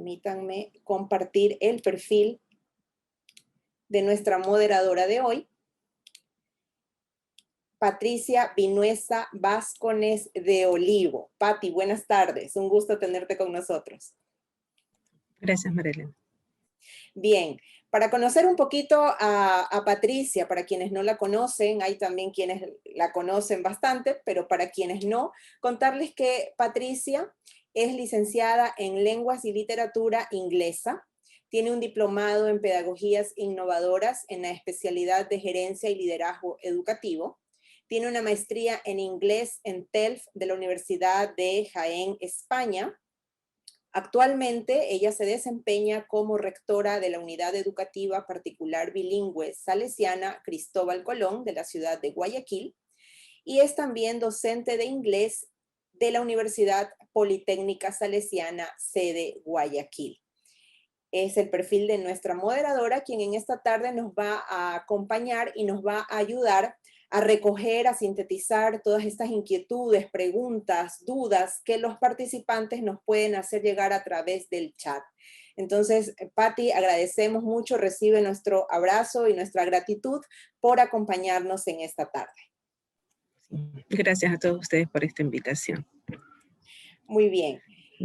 Permítanme compartir el perfil de nuestra moderadora de hoy, Patricia Vinuesa Vázquez de Olivo. Pati, buenas tardes. Un gusto tenerte con nosotros. Gracias, Marilyn. Bien, para conocer un poquito a Patricia, para quienes no la conocen, hay también quienes la conocen bastante, pero para quienes no, contarles que Patricia es licenciada en Lenguas y Literatura Inglesa, tiene un diplomado en Pedagogías Innovadoras en la especialidad de Gerencia y Liderazgo Educativo, tiene una maestría en Inglés en TELF de la Universidad de Jaén, España. Actualmente ella se desempeña como rectora de la Unidad Educativa Particular Bilingüe Salesiana Cristóbal Colón de la ciudad de Guayaquil y es también docente de inglés de la Universidad Politécnica Salesiana, sede Guayaquil. Es el perfil de nuestra moderadora, quien en esta tarde nos va a acompañar y nos va a ayudar a recoger, a sintetizar todas estas inquietudes, preguntas, dudas que los participantes nos pueden hacer llegar a través del chat. Entonces, Pati, agradecemos mucho, recibe nuestro abrazo y nuestra gratitud por acompañarnos en esta tarde. Gracias a todos ustedes por esta invitación. Muy bien.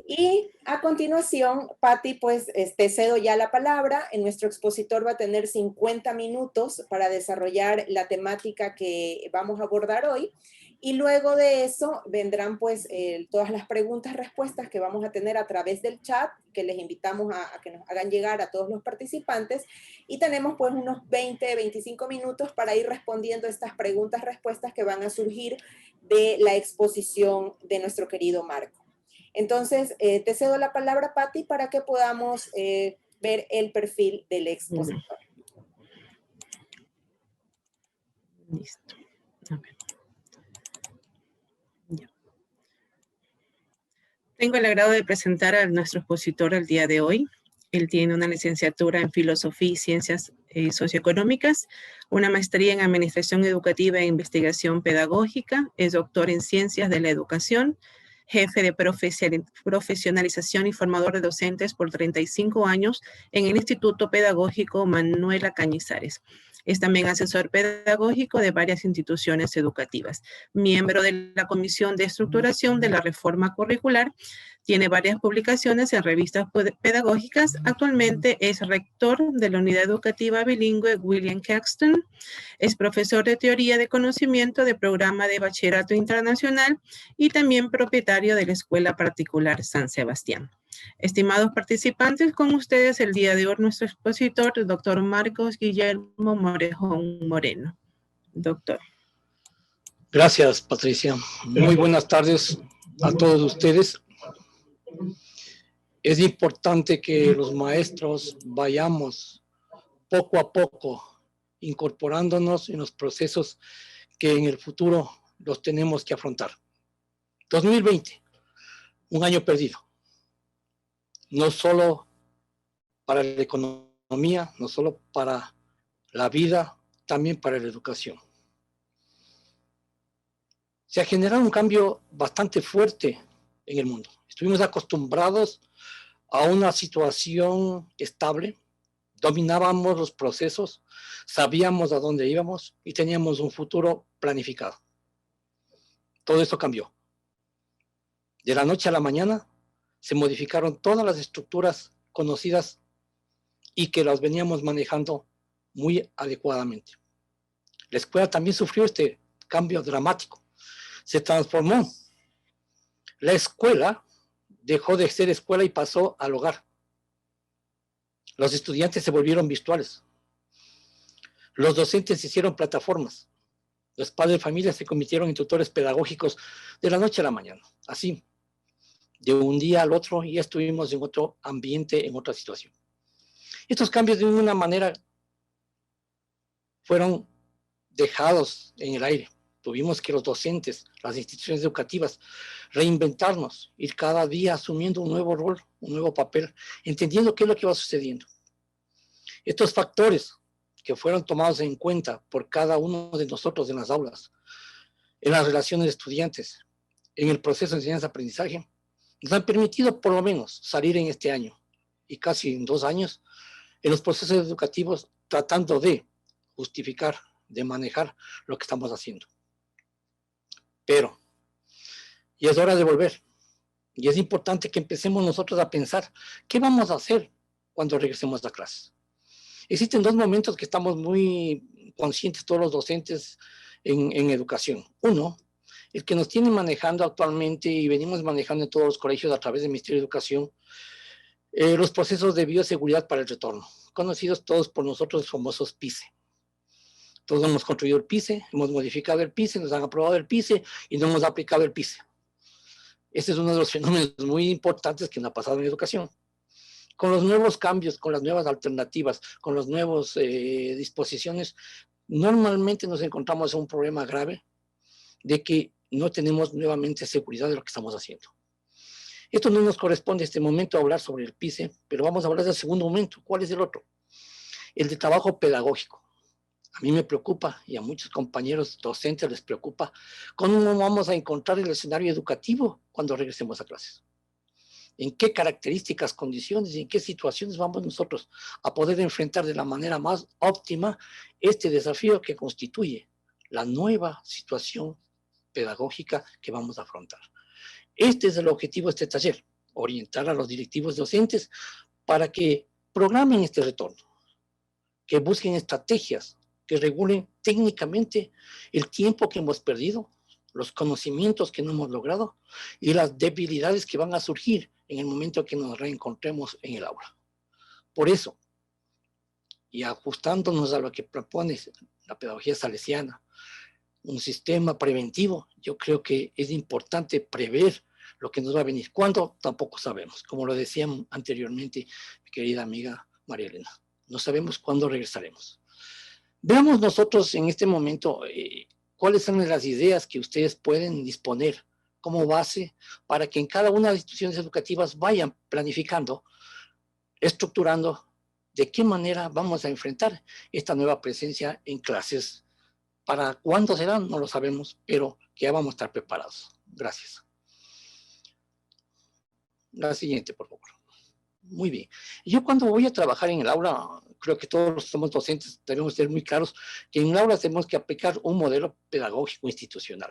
Y a continuación, Pati, pues te cedo ya la palabra. Nuestro expositor va a tener 50 minutos para desarrollar la temática que vamos a abordar hoy. Y luego de eso vendrán pues todas las preguntas, respuestas que vamos a tener a través del chat, que les invitamos a que nos hagan llegar a todos los participantes. Y tenemos pues unos 20, 25 minutos para ir respondiendo estas preguntas, respuestas que van a surgir de la exposición de nuestro querido Marco. Entonces, te cedo la palabra, Pati, para que podamos ver el perfil del expositor. Listo. A ver. Ya. Tengo el agrado de presentar a nuestro expositor el día de hoy. Él tiene una licenciatura en Filosofía y Ciencias Socioeconómicas, una maestría en Administración Educativa e Investigación Pedagógica, es doctor en Ciencias de la Educación, jefe de profesionalización y formador de docentes por 35 años en el Instituto Pedagógico Manuela Cañizares. Es también asesor pedagógico de varias instituciones educativas, miembro de la Comisión de Estructuración de la Reforma Curricular, tiene varias publicaciones en revistas pedagógicas. Actualmente es rector de la Unidad Educativa Bilingüe William Caxton. Es profesor de Teoría de Conocimiento de Programa de Bachillerato Internacional y también propietario de la Escuela Particular San Sebastián. Estimados participantes, con ustedes el día de hoy nuestro expositor, el doctor Marcos Guillermo Morejón Moreno. Doctor. Gracias, Patricia. Muy buenas tardes a todos ustedes. Es importante que los maestros vayamos poco a poco incorporándonos en los procesos que en el futuro los tenemos que afrontar. 2020, un año perdido. No solo para la economía, no solo para la vida, también para la educación. Se ha generado un cambio bastante fuerte en el mundo. Estuvimos acostumbrados a una situación estable, dominábamos los procesos, sabíamos a dónde íbamos y teníamos un futuro planificado. Todo esto cambió. De la noche a la mañana se modificaron todas las estructuras conocidas y que las veníamos manejando muy adecuadamente. La escuela también sufrió este cambio dramático. Se transformó. La escuela dejó de ser escuela y pasó al hogar. Los estudiantes se volvieron virtuales. Los docentes se hicieron plataformas. Los padres de familia se convirtieron en tutores pedagógicos de la noche a la mañana. Así, de un día al otro, ya estuvimos en otro ambiente, en otra situación. Estos cambios de una manera fueron dejados en el aire. Tuvimos que los docentes, las instituciones educativas, reinventarnos, ir cada día asumiendo un nuevo rol, un nuevo papel, entendiendo qué es lo que va sucediendo. Estos factores que fueron tomados en cuenta por cada uno de nosotros en las aulas, en las relaciones de estudiantes, en el proceso de enseñanza-aprendizaje, nos han permitido por lo menos salir en este año y casi en 2 años en los procesos educativos tratando de justificar, de manejar lo que estamos haciendo. Pero ya es hora de volver. Y es importante que empecemos nosotros a pensar qué vamos a hacer cuando regresemos a clases. Existen 2 momentos que estamos muy conscientes todos los docentes en educación. Uno, el que nos tiene manejando actualmente y venimos manejando en todos los colegios a través del Ministerio de Educación, los procesos de bioseguridad para el retorno, conocidos todos por nosotros los famosos PICE. Todos hemos construido el PICE, hemos modificado el PICE, nos han aprobado el PICE y no hemos aplicado el PICE. Este es uno de los fenómenos muy importantes que nos ha pasado en educación. Con los nuevos cambios, con las nuevas alternativas, con las nuevas disposiciones, normalmente nos encontramos en un problema grave de que no tenemos nuevamente seguridad de lo que estamos haciendo. Esto no nos corresponde en este momento a hablar sobre el PICE, pero vamos a hablar del segundo momento. ¿Cuál es el otro? El de trabajo pedagógico. A mí me preocupa y a muchos compañeros docentes les preocupa cómo vamos a encontrar el escenario educativo cuando regresemos a clases. En qué características, condiciones y en qué situaciones vamos nosotros a poder enfrentar de la manera más óptima este desafío que constituye la nueva situación pedagógica que vamos a afrontar. Este es el objetivo de este taller, orientar a los directivos docentes para que programen este retorno, que busquen estrategias que regulen técnicamente el tiempo que hemos perdido, los conocimientos que no hemos logrado y las debilidades que van a surgir en el momento que nos reencontremos en el aula. Por eso, y ajustándonos a lo que propone la pedagogía salesiana, un sistema preventivo, yo creo que es importante prever lo que nos va a venir. ¿Cuándo? Tampoco sabemos. Como lo decía anteriormente mi querida amiga María Elena, no sabemos cuándo regresaremos. Veamos nosotros en este momento cuáles son las ideas que ustedes pueden disponer como base para que en cada una de las instituciones educativas vayan planificando, estructurando de qué manera vamos a enfrentar esta nueva presencia en clases. Para cuándo serán, no lo sabemos, pero que ya vamos a estar preparados. Gracias. La siguiente, por favor. Muy bien. Yo cuando voy a trabajar en el aula, creo que todos los que somos docentes debemos ser muy claros que en el aula tenemos que aplicar un modelo pedagógico institucional.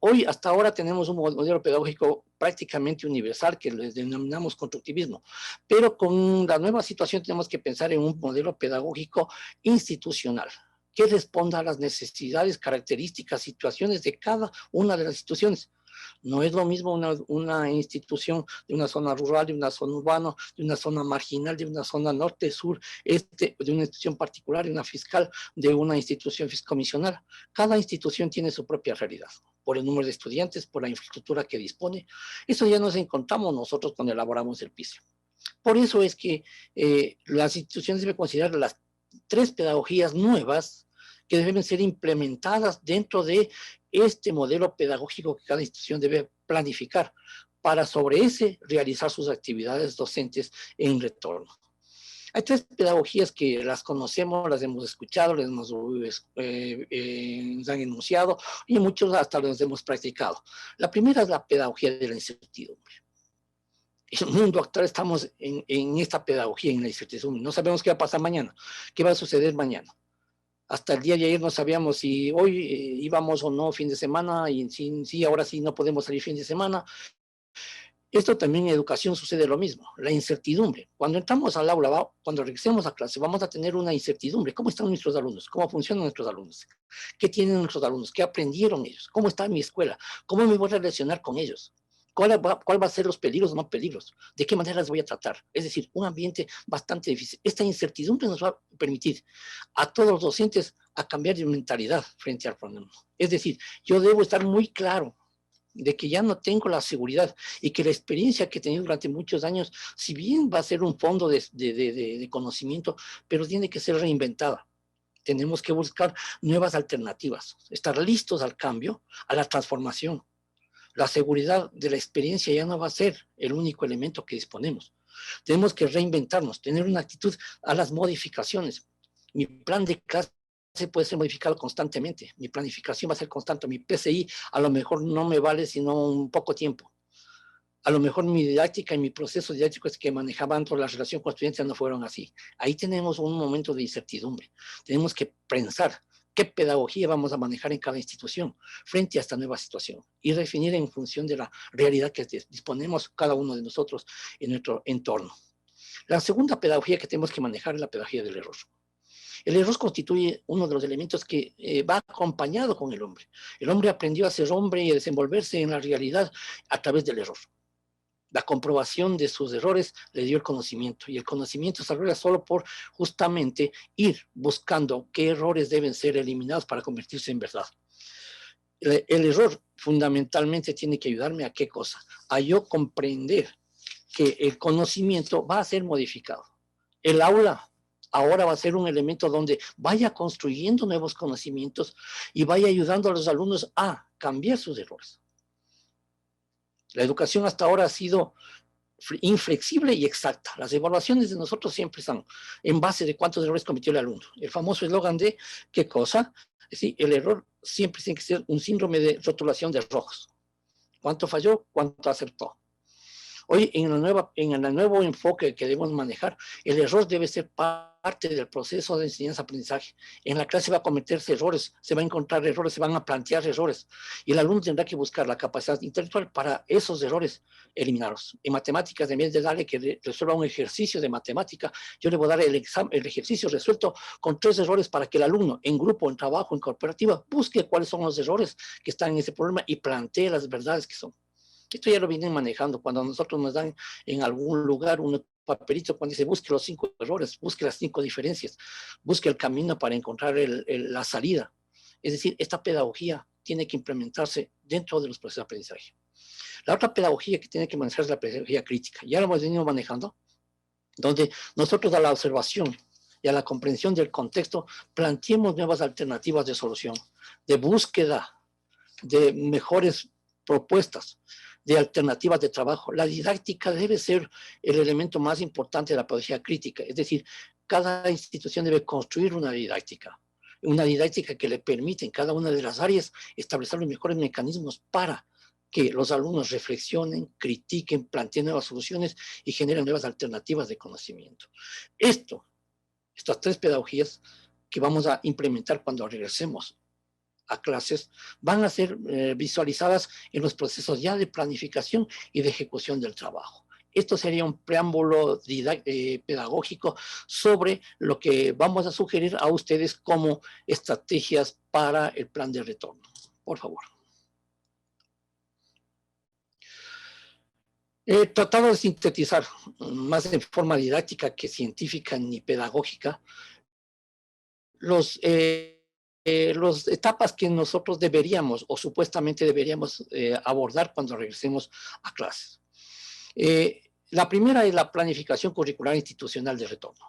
Hoy, hasta ahora, tenemos un modelo pedagógico prácticamente universal que le denominamos constructivismo, pero con la nueva situación tenemos que pensar en un modelo pedagógico institucional que responda a las necesidades, características, situaciones de cada una de las instituciones. No es lo mismo una institución de una zona rural, de una zona urbana, de una zona marginal, de una zona norte, sur, este, de una institución particular, de una fiscal, de una institución fiscomisional. Cada institución tiene su propia realidad, por el número de estudiantes, por la infraestructura que dispone. Eso ya nos encontramos nosotros cuando elaboramos el PICE. Por eso es que las instituciones deben considerar las 3 pedagogías nuevas que deben ser implementadas dentro de este modelo pedagógico que cada institución debe planificar para sobre ese realizar sus actividades docentes en retorno. Hay 3 pedagogías que las conocemos, las hemos escuchado, las nos han enunciado y muchos hasta las hemos practicado. La primera es la pedagogía de la incertidumbre. En el mundo actual estamos en esta pedagogía, en la incertidumbre. No sabemos qué va a pasar mañana, qué va a suceder mañana. Hasta el día de ayer no sabíamos si hoy íbamos o no fin de semana, y sí, ahora sí no podemos salir fin de semana. Esto también en educación sucede lo mismo, la incertidumbre. Cuando entramos al aula, cuando regresemos a clase, vamos a tener una incertidumbre. ¿Cómo están nuestros alumnos? ¿Cómo funcionan nuestros alumnos? ¿Qué tienen nuestros alumnos? ¿Qué aprendieron ellos? ¿Cómo está mi escuela? ¿Cómo me voy a relacionar con ellos? ¿Cuál va a ser los peligros o no peligros? ¿De qué manera las voy a tratar? Es decir, un ambiente bastante difícil. Esta incertidumbre nos va a permitir a todos los docentes a cambiar de mentalidad frente al problema. Es decir, yo debo estar muy claro de que ya no tengo la seguridad y que la experiencia que he tenido durante muchos años, si bien va a ser un fondo de conocimiento, pero tiene que ser reinventada. Tenemos que buscar nuevas alternativas, estar listos al cambio, a la transformación. La seguridad de la experiencia ya no va a ser el único elemento que disponemos. Tenemos que reinventarnos, tener una actitud a las modificaciones. Mi plan de clase puede ser modificado constantemente. Mi planificación va a ser constante. Mi PCI a lo mejor no me vale sino un poco tiempo. A lo mejor mi didáctica y mi proceso didáctico es que manejaban toda la relación con estudiantes no fueron así. Ahí tenemos un momento de incertidumbre. Tenemos que pensar qué pedagogía vamos a manejar en cada institución frente a esta nueva situación y definir en función de la realidad que disponemos cada uno de nosotros en nuestro entorno. La segunda pedagogía que tenemos que manejar es la pedagogía del error. El error constituye uno de los elementos que va acompañado con el hombre. El hombre aprendió a ser hombre y a desenvolverse en la realidad a través del error. La comprobación de sus errores le dio el conocimiento, y el conocimiento se desarrolla solo por justamente ir buscando qué errores deben ser eliminados para convertirse en verdad. El error fundamentalmente tiene que ayudarme a qué cosa, a yo comprender que el conocimiento va a ser modificado. El aula ahora va a ser un elemento donde vaya construyendo nuevos conocimientos y vaya ayudando a los alumnos a cambiar sus errores. La educación hasta ahora ha sido inflexible y exacta. Las evaluaciones de nosotros siempre están en base de cuántos errores cometió el alumno. El famoso eslogan de ¿qué cosa? Es decir, el error siempre tiene que ser un síndrome de rotulación de rojos. ¿Cuánto falló? ¿Cuánto acertó? Hoy, en el nuevo enfoque que debemos manejar, el error debe ser parte del proceso de enseñanza-aprendizaje. En la clase va a cometerse errores, se va a encontrar errores, se van a plantear errores, y el alumno tendrá que buscar la capacidad intelectual para esos errores eliminarlos. En matemáticas, en vez de darle que resuelva un ejercicio de matemática, yo le voy a dar el ejercicio resuelto con 3 errores para que el alumno, en grupo, en trabajo, en cooperativa, busque cuáles son los errores que están en ese problema y plantee las verdades que son. Esto ya lo vienen manejando. Cuando nosotros nos dan en algún lugar un papelito cuando dice busque los 5 errores, busque las 5 diferencias, busque el camino para encontrar la salida. Es decir, esta pedagogía tiene que implementarse dentro de los procesos de aprendizaje. La otra pedagogía que tiene que manejar es la pedagogía crítica. Ya lo hemos venido manejando, donde nosotros a la observación y a la comprensión del contexto planteemos nuevas alternativas de solución, de búsqueda de mejores propuestas, de alternativas de trabajo. La didáctica debe ser el elemento más importante de la pedagogía crítica, es decir, cada institución debe construir una didáctica que le permite en cada una de las áreas establecer los mejores mecanismos para que los alumnos reflexionen, critiquen, planteen nuevas soluciones y generen nuevas alternativas de conocimiento. Estas 3 pedagogías que vamos a implementar cuando regresemos a clases, van a ser visualizadas en los procesos ya de planificación y de ejecución del trabajo. Esto sería un preámbulo pedagógico sobre lo que vamos a sugerir a ustedes como estrategias para el plan de retorno. Por favor. He tratado de sintetizar, más en forma didáctica que científica ni pedagógica, las etapas que nosotros deberíamos o supuestamente deberíamos abordar cuando regresemos a clases. La primera es la planificación curricular institucional de retorno.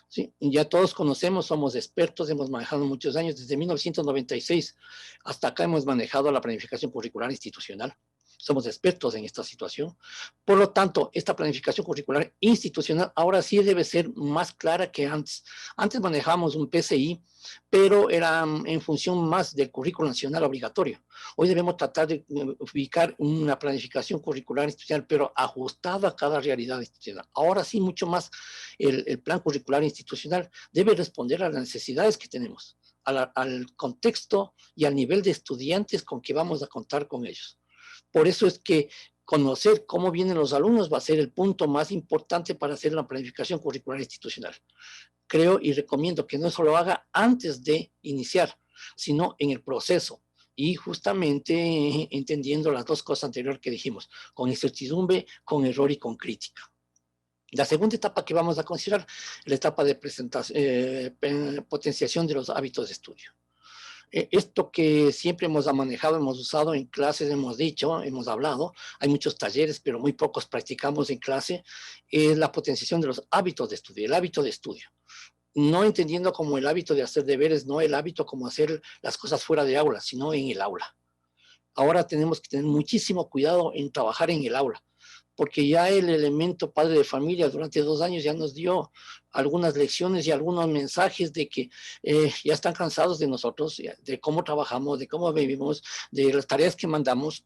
¿Sí? Ya todos conocemos, somos expertos, hemos manejado muchos años, desde 1996 hasta acá hemos manejado la planificación curricular institucional. Somos expertos en esta situación. Por lo tanto, esta planificación curricular institucional ahora sí debe ser más clara que antes. Antes manejábamos un PCI, pero era en función más del currículo nacional obligatorio. Hoy debemos tratar de ubicar una planificación curricular institucional, pero ajustada a cada realidad institucional. Ahora sí, mucho más el plan curricular institucional debe responder a las necesidades que tenemos, al contexto y al nivel de estudiantes con que vamos a contar con ellos. Por eso es que conocer cómo vienen los alumnos va a ser el punto más importante para hacer la planificación curricular institucional. Creo y recomiendo que no solo lo haga antes de iniciar, sino en el proceso. Y justamente entendiendo las 2 cosas anteriores que dijimos, con incertidumbre, con error y con crítica. La segunda etapa que vamos a considerar es la etapa de potenciación de los hábitos de estudio. Esto que siempre hemos manejado, hemos usado en clases, hemos dicho, hemos hablado, hay muchos talleres, pero muy pocos practicamos en clase, es la potenciación de los hábitos de estudio, el hábito de estudio. No entendiendo como el hábito de hacer deberes, no el hábito como hacer las cosas fuera de aula, sino en el aula. Ahora tenemos que tener muchísimo cuidado en trabajar en el aula, porque ya el elemento padre de familia durante 2 años ya nos dio algunas lecciones y algunos mensajes de que ya están cansados de nosotros, de cómo trabajamos, de cómo vivimos, de las tareas que mandamos,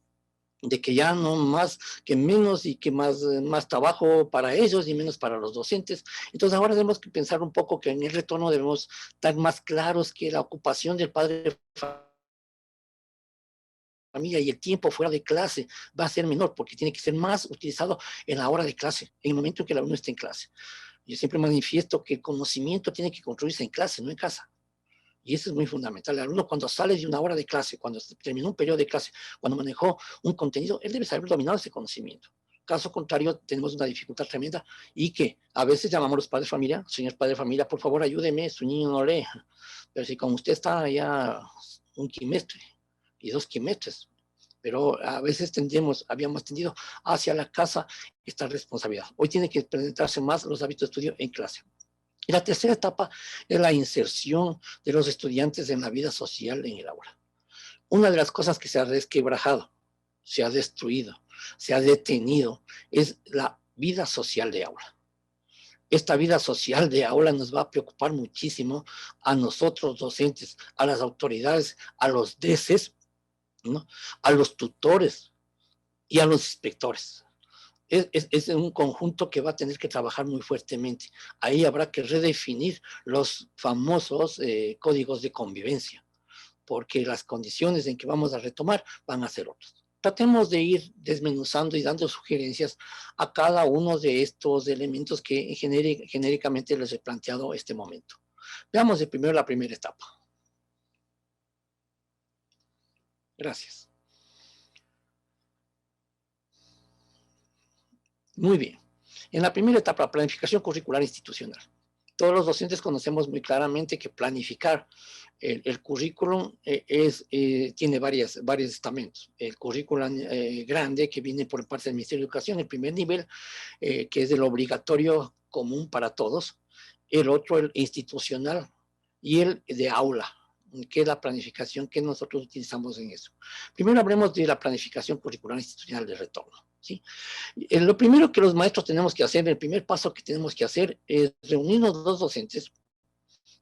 de que ya no más, que menos y que más trabajo para ellos y menos para los docentes. Entonces ahora tenemos que pensar un poco que en el retorno debemos estar más claros que la ocupación del padre de familia y el tiempo fuera de clase va a ser menor porque tiene que ser más utilizado en la hora de clase, en el momento en que el alumno esté en clase. Yo siempre manifiesto que el conocimiento tiene que construirse en clase, no en casa. Y eso es muy fundamental. El alumno cuando sale de una hora de clase, cuando terminó un periodo de clase, cuando manejó un contenido, él debe saber dominar ese conocimiento. Caso contrario, tenemos una dificultad tremenda y que a veces llamamos a los padres de familia, señor padre de familia, por favor ayúdeme, su niño no lee. Pero si como usted está ya un quimestre y 2 quimestres, pero a veces habíamos tendido hacia la casa esta responsabilidad. Hoy tiene que presentarse más los hábitos de estudio en clase. Y la tercera etapa es la inserción de los estudiantes en la vida social en el aula. Una de las cosas que se ha resquebrajado, se ha destruido, se ha detenido, es la vida social de aula. Esta vida social de aula nos va a preocupar muchísimo a nosotros docentes, a las autoridades, a los DECES, ¿no? A los tutores y a los inspectores. Es un conjunto que va a tener que trabajar muy fuertemente. Ahí habrá que redefinir los famosos códigos de convivencia, porque las condiciones en que vamos a retomar van a ser otras. Tratemos de ir desmenuzando y dando sugerencias a cada uno de estos elementos que genéricamente les he planteado este momento. Veamos de primero la primera etapa. Gracias. Muy bien. En la primera etapa, planificación curricular institucional. Todos los docentes conocemos muy claramente que planificar el currículum tiene varios estamentos. El currículum grande que viene por parte del Ministerio de Educación, el primer nivel, que es el obligatorio común para todos. El otro, el institucional, y el de aula, que es la planificación que nosotros utilizamos en eso. Primero hablemos de la planificación curricular institucional de retorno. ¿Sí? Lo primero que los maestros tenemos que hacer, el primer paso que tenemos que hacer es reunirnos los docentes,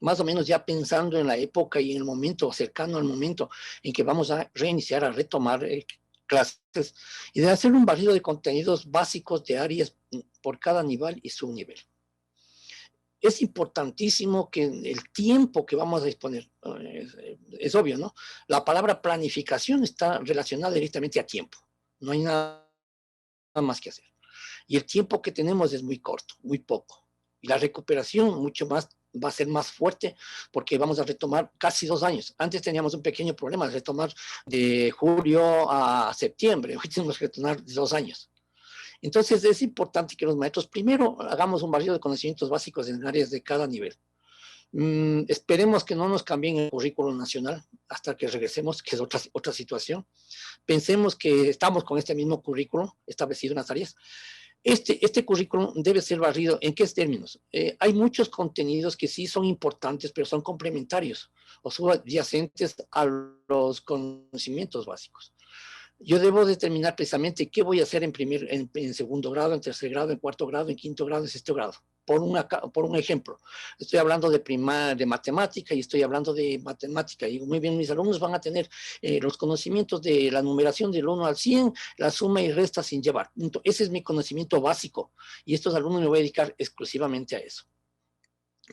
más o menos ya pensando en la época y en el momento, cercano al momento en que vamos a reiniciar, a retomar clases, y de hacer un barrido de contenidos básicos de áreas por cada nivel y subnivel. Es importantísimo que el tiempo que vamos a disponer, es obvio, ¿no? La palabra planificación está relacionada directamente a tiempo. No hay nada más que hacer. Y el tiempo que tenemos es muy corto, muy poco. Y la recuperación mucho más va a ser más fuerte porque vamos a retomar casi 2 años. Antes teníamos un pequeño problema, retomar de julio a septiembre. Hoy tenemos que retomar 2 años. Entonces es importante que los maestros primero hagamos un barrido de conocimientos básicos en áreas de cada nivel. Esperemos que no nos cambien el currículo nacional hasta que regresemos, que es otra situación. Pensemos que estamos con este mismo currículo establecido en las áreas. Este currículum debe ser barrido. ¿En qué términos? Hay muchos contenidos que sí son importantes, pero son complementarios o subyacentes a los conocimientos básicos. Yo debo determinar precisamente qué voy a hacer en segundo grado, en tercer grado, en cuarto grado, en quinto grado, en sexto grado. Por un ejemplo, estoy hablando de matemática y estoy hablando de matemática. Y muy bien, mis alumnos van a tener los conocimientos de la numeración del 1 al 100, la suma y resta sin llevar. Ese es mi conocimiento básico y estos alumnos me voy a dedicar exclusivamente a eso.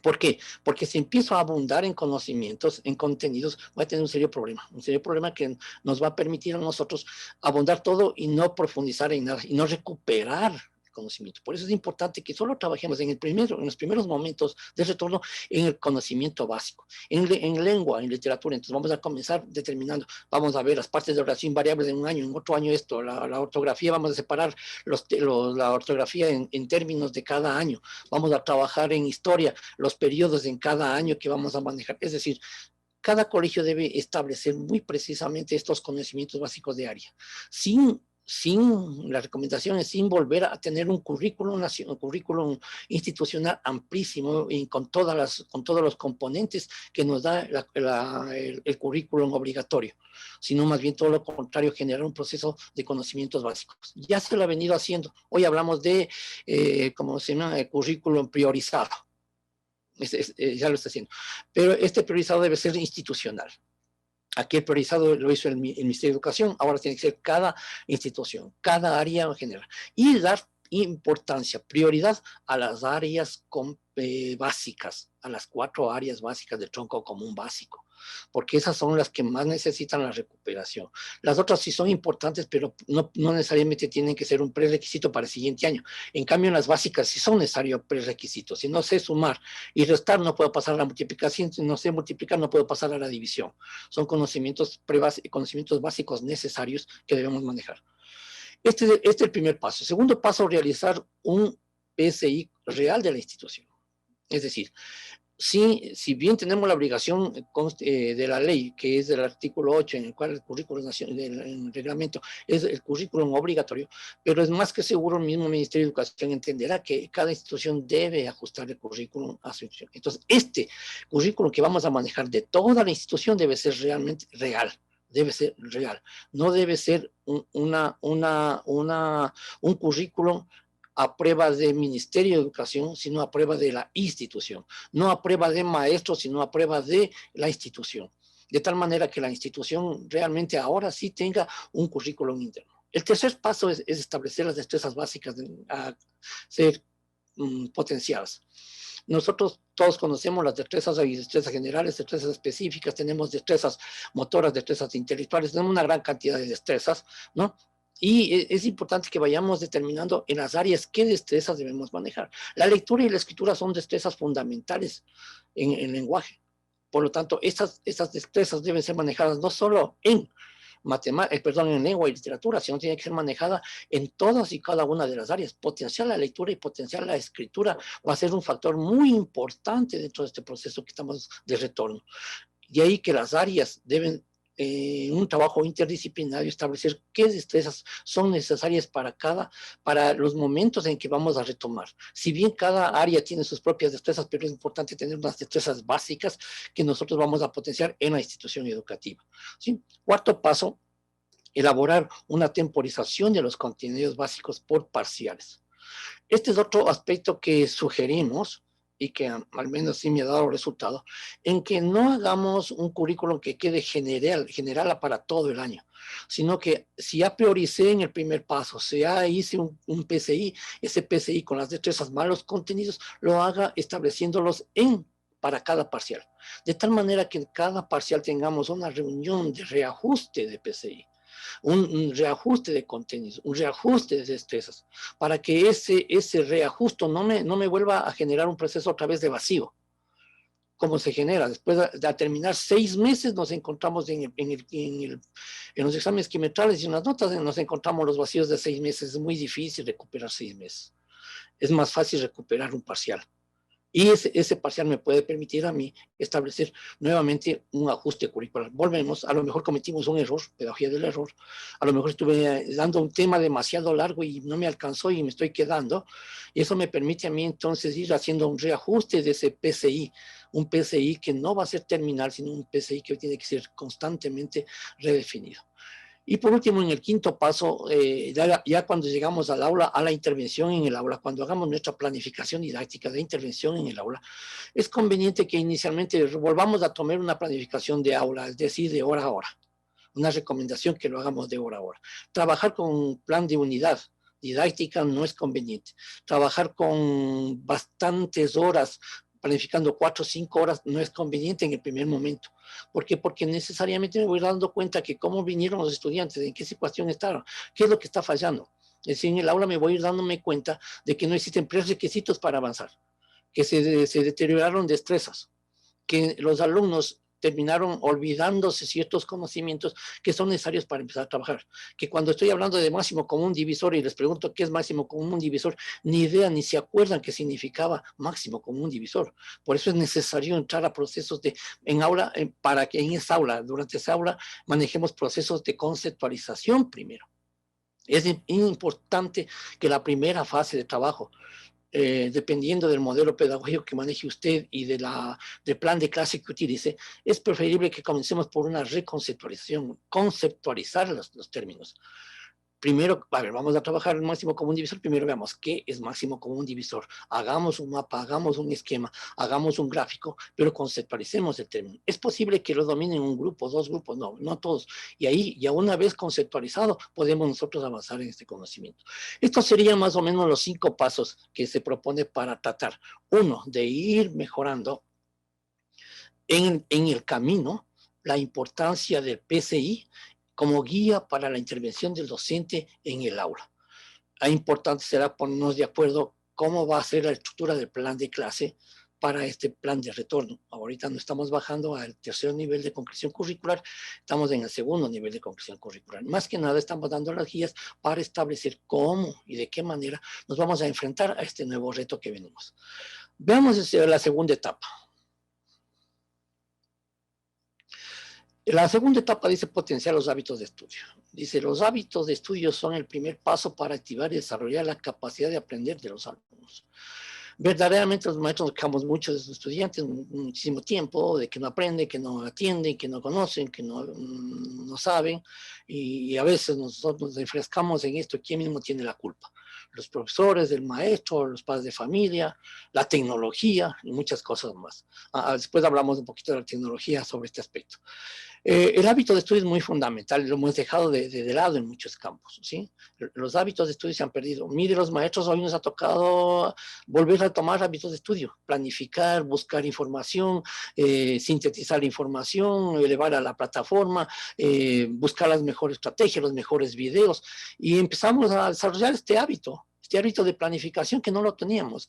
¿Por qué? Porque si empiezo a abundar en conocimientos, en contenidos, voy a tener un serio problema que nos va a permitir a nosotros abundar todo y no profundizar en nada, y no recuperar conocimiento. Por eso es importante que solo trabajemos en los primeros momentos de retorno en el conocimiento básico, en lengua, en literatura. Entonces vamos a comenzar determinando, vamos a ver las partes de oración variables en un año, en otro año esto, la ortografía, vamos a separar la ortografía en términos de cada año, vamos a trabajar en historia, los periodos en cada año que vamos a manejar, es decir, cada colegio debe establecer muy precisamente estos conocimientos básicos de área, sin la recomendación es sin volver a tener un currículum institucional amplísimo y con todos los componentes que nos da el currículum obligatorio, sino más bien todo lo contrario, generar un proceso de conocimientos básicos. Ya se lo ha venido haciendo. Hoy hablamos de, ¿cómo se llama?, el currículum priorizado. Ya lo está haciendo. Pero este priorizado debe ser institucional. Aquí el priorizado lo hizo el Ministerio de Educación, ahora tiene que ser cada institución, cada área en general. Y dar importancia, prioridad a las áreas básicas, a las 4 áreas básicas del tronco común básico, porque esas son las que más necesitan la recuperación. Las otras sí son importantes, pero no necesariamente tienen que ser un prerequisito para el siguiente año. En cambio, en las básicas sí son necesarios prerequisitos. Si no sé sumar y restar, no puedo pasar a la multiplicación. Si no sé multiplicar, no puedo pasar a la división. Son conocimientos básicos necesarios que debemos manejar. Este es el primer paso. Segundo paso, realizar un PSI real de la institución. Es decir, si bien tenemos la obligación de la ley, que es del artículo 8, en el cual el currículum del reglamento es el currículum obligatorio, pero es más que seguro el mismo Ministerio de Educación entenderá que cada institución debe ajustar el currículum a su institución. Entonces, este currículum que vamos a manejar de toda la institución debe ser realmente real. Debe ser real, no debe ser un currículum a prueba del Ministerio de Educación, sino a prueba de la institución, no a prueba de maestros, sino a prueba de la institución, de tal manera que la institución realmente ahora sí tenga un currículum interno. El tercer paso es establecer las destrezas básicas a ser potenciadas. Nosotros todos conocemos las destrezas, hay destrezas generales, destrezas específicas, tenemos destrezas motoras, destrezas intelectuales, tenemos una gran cantidad de destrezas, ¿no? Y es importante que vayamos determinando en las áreas qué destrezas debemos manejar. La lectura y la escritura son destrezas fundamentales en el lenguaje. Por lo tanto, estas destrezas deben ser manejadas no solo en en lengua y literatura, sino tiene que ser manejada en todas y cada una de las áreas. Potenciar la lectura y potenciar la escritura va a ser un factor muy importante dentro de este proceso que estamos de retorno. De ahí que las áreas deben un trabajo interdisciplinario, establecer qué destrezas son necesarias para los momentos en que vamos a retomar. Si bien cada área tiene sus propias destrezas, pero es importante tener unas destrezas básicas que nosotros vamos a potenciar en la institución educativa. ¿Sí? Cuarto paso, elaborar una temporización de los contenidos básicos por parciales. Este es otro aspecto que sugerimos y que al menos sí me ha dado resultado, en que no hagamos un currículum que quede general para todo el año, sino que si ya prioricé en el primer paso, si ya hice un PCI, ese PCI con las destrezas más los contenidos, lo haga estableciéndolos para cada parcial, de tal manera que en cada parcial tengamos una reunión de reajuste de PCI. Un reajuste de contenidos, un reajuste de destrezas, para que ese reajuste no me vuelva a generar un proceso otra vez de vacío, como se genera. Después de terminar 6 meses nos encontramos en los exámenes quimestrales y en las notas nos encontramos los vacíos de 6 meses. Es muy difícil recuperar 6 meses. Es más fácil recuperar un parcial. Y ese parcial me puede permitir a mí establecer nuevamente un ajuste curricular. Volvemos, a lo mejor cometimos un error, pedagogía del error, a lo mejor estuve dando un tema demasiado largo y no me alcanzó y me estoy quedando, y eso me permite a mí entonces ir haciendo un reajuste de ese PCI, un PCI que no va a ser terminal, sino un PCI que tiene que ser constantemente redefinido. Y por último, en el quinto paso, ya cuando llegamos al aula, a la intervención en el aula, cuando hagamos nuestra planificación didáctica de intervención en el aula, es conveniente que inicialmente volvamos a tomar una planificación de aula, es decir, de hora a hora. Una recomendación que lo hagamos de hora a hora. Trabajar con un plan de unidad didáctica no es conveniente. Trabajar con bastantes horas, planificando 4 o 5 horas, no es conveniente en el primer momento. ¿Por qué? Porque necesariamente me voy dando cuenta que cómo vinieron los estudiantes, en qué situación estaban, qué es lo que está fallando. Es decir, en el aula me voy a ir dándome cuenta de que no existen prerequisitos para avanzar, que se deterioraron destrezas, que los alumnos terminaron olvidándose ciertos conocimientos que son necesarios para empezar a trabajar. Que cuando estoy hablando de máximo común divisor y les pregunto qué es máximo común divisor, ni idea, ni se acuerdan qué significaba máximo común divisor. Por eso es necesario entrar a procesos en aula, para que en esa aula, durante esa aula, manejemos procesos de conceptualización primero. Es importante que la primera fase de trabajo, dependiendo del modelo pedagógico que maneje usted y del plan de clase que utilice, es preferible que comencemos por una reconceptualización, conceptualizar los términos. primero, a ver, vamos a trabajar el máximo común divisor, primero veamos qué es máximo común divisor, hagamos un mapa, hagamos un esquema, hagamos un gráfico, pero conceptualicemos el término. ¿Es posible que lo dominen un grupo, dos grupos? No, no todos. Y ahí, ya una vez conceptualizado, podemos nosotros avanzar en este conocimiento. Estos serían más o menos los 5 pasos que se propone para tratar. Uno, de ir mejorando en el camino la importancia del PCI como guía para la intervención del docente en el aula. Importante será ponernos de acuerdo cómo va a ser la estructura del plan de clase para este plan de retorno. Ahorita no estamos bajando al tercer nivel de concreción curricular, estamos en el segundo nivel de concreción curricular. Más que nada estamos dando las guías para establecer cómo y de qué manera nos vamos a enfrentar a este nuevo reto que venimos. Veamos la segunda etapa. La segunda etapa dice potenciar los hábitos de estudio. Dice, los hábitos de estudio son el primer paso para activar y desarrollar la capacidad de aprender de los alumnos. Verdaderamente los maestros nos quejamos mucho de sus estudiantes muchísimo tiempo, de que no aprenden, que no atienden, que no conocen, que no saben, y a veces nosotros nos refrescamos en esto, ¿quién mismo tiene la culpa? Los profesores, el maestro, los padres de familia, la tecnología y muchas cosas más. Después hablamos un poquito de la tecnología sobre este aspecto. El hábito de estudio es muy fundamental, lo hemos dejado de lado en muchos campos, ¿sí? Los hábitos de estudio se han perdido. Mire, los maestros hoy nos ha tocado volver a tomar hábitos de estudio, planificar, buscar información, sintetizar información, elevar a la plataforma, buscar las mejores estrategias, los mejores videos, y empezamos a desarrollar este hábito de planificación que no lo teníamos,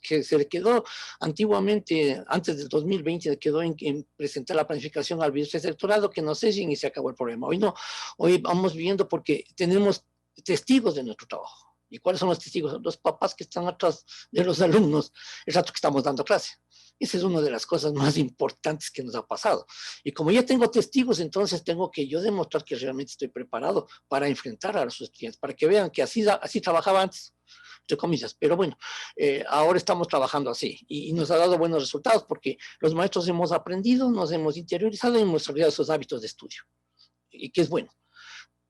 que se le quedó antiguamente, antes del 2020, quedó en presentar la planificación al vicerectorado, que no sé si se acabó el problema. Hoy no, hoy vamos viendo porque tenemos testigos de nuestro trabajo. ¿Y cuáles son los testigos? Los papás que están atrás de los alumnos el rato que estamos dando clase. Esa es una de las cosas más importantes que nos ha pasado. Y como ya tengo testigos, entonces tengo que yo demostrar que realmente estoy preparado para enfrentar a los estudiantes, para que vean que así trabajaba antes, entre comillas. Pero bueno, ahora estamos trabajando así y nos ha dado buenos resultados porque los maestros hemos aprendido, nos hemos interiorizado y hemos desarrollado esos hábitos de estudio, y que es bueno.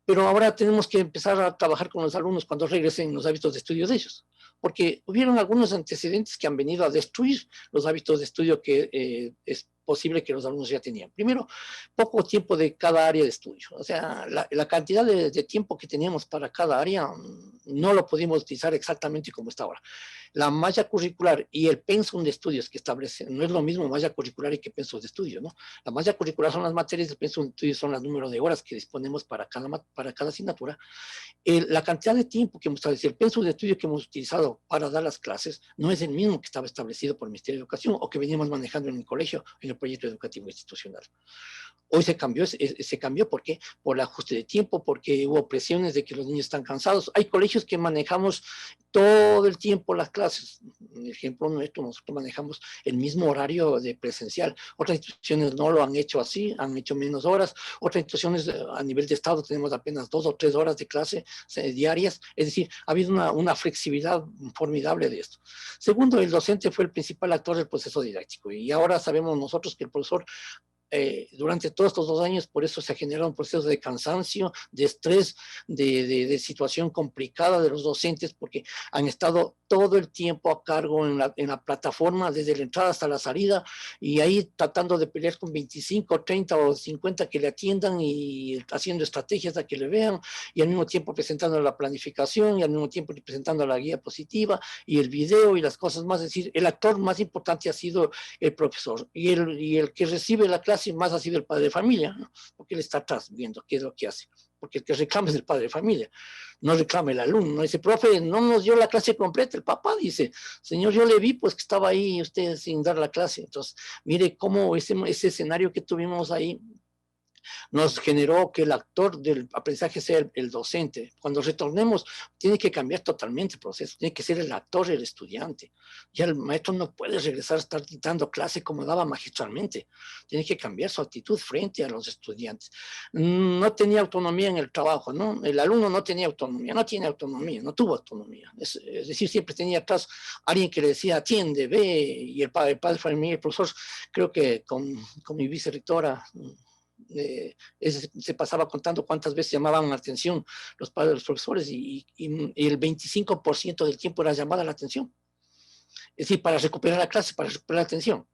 Pero ahora tenemos que empezar a trabajar con los alumnos cuando regresen los hábitos de estudio de ellos, porque hubieron algunos antecedentes que han venido a destruir los hábitos de estudio que es posible que los alumnos ya tenían. Primero, poco tiempo de cada área de estudio. O sea, la cantidad de tiempo que teníamos para cada área no lo pudimos utilizar exactamente como está ahora. La malla curricular y el pensum de estudios que establece, no es lo mismo malla curricular y que pensum de estudio, ¿no? La malla curricular son las materias, el pensum de estudios son el número de horas que disponemos para cada asignatura. La cantidad de tiempo que hemos establecido, el pensum de estudio que hemos utilizado para dar las clases, no es el mismo que estaba establecido por el Ministerio de Educación o que veníamos manejando en el colegio, en el proyecto educativo institucional. Hoy se cambió, ¿por qué? Por el ajuste de tiempo, porque hubo presiones de que los niños están cansados. Hay colegios que manejamos todo el tiempo las clases. En ejemplo nuestro, nosotros manejamos el mismo horario de presencial. Otras instituciones no lo han hecho así, han hecho menos horas. Otras instituciones a nivel de estado tenemos apenas 2 o 3 horas de clase diarias. Es decir, ha habido una flexibilidad formidable de esto. Segundo, el docente fue el principal actor del proceso didáctico y ahora sabemos nosotros que el profesor durante todos estos 2 años, por eso se ha generado un proceso de cansancio, de estrés, de situación complicada de los docentes, porque han estado todo el tiempo a cargo en la plataforma, desde la entrada hasta la salida, y ahí tratando de pelear con 25, 30 o 50 que le atiendan y haciendo estrategias a que le vean, y al mismo tiempo presentando la planificación, y al mismo tiempo presentando la guía positiva, y el video y las cosas más. Es decir, el actor más importante ha sido el profesor, y el que recibe la clase más ha sido el padre de familia, ¿no? Porque él está atrás viendo qué es lo que hace, porque el que reclama es el padre de familia, no reclama el alumno, no dice, profe, no nos dio la clase completa. El papá dice, señor, yo le vi pues que estaba ahí usted sin dar la clase. Entonces, mire cómo ese escenario que tuvimos ahí nos generó que el actor del aprendizaje sea el docente. Cuando retornemos, tiene que cambiar totalmente el proceso, tiene que ser el actor el estudiante. Ya el maestro no puede regresar a estar dando clase como daba magistralmente, tiene que cambiar su actitud frente a los estudiantes. No tenía autonomía en el trabajo, ¿no? El alumno no tenía autonomía, no tiene autonomía, no tuvo autonomía. Es decir, siempre tenía atrás alguien que le decía, atiende, ve, y el padre de familia, el profesor, creo que con mi vicerrectora, Se pasaba contando cuántas veces llamaban la atención los padres de los profesores y el 25% del tiempo era llamada la atención. Es decir, para recuperar la clase, para recuperar la atención.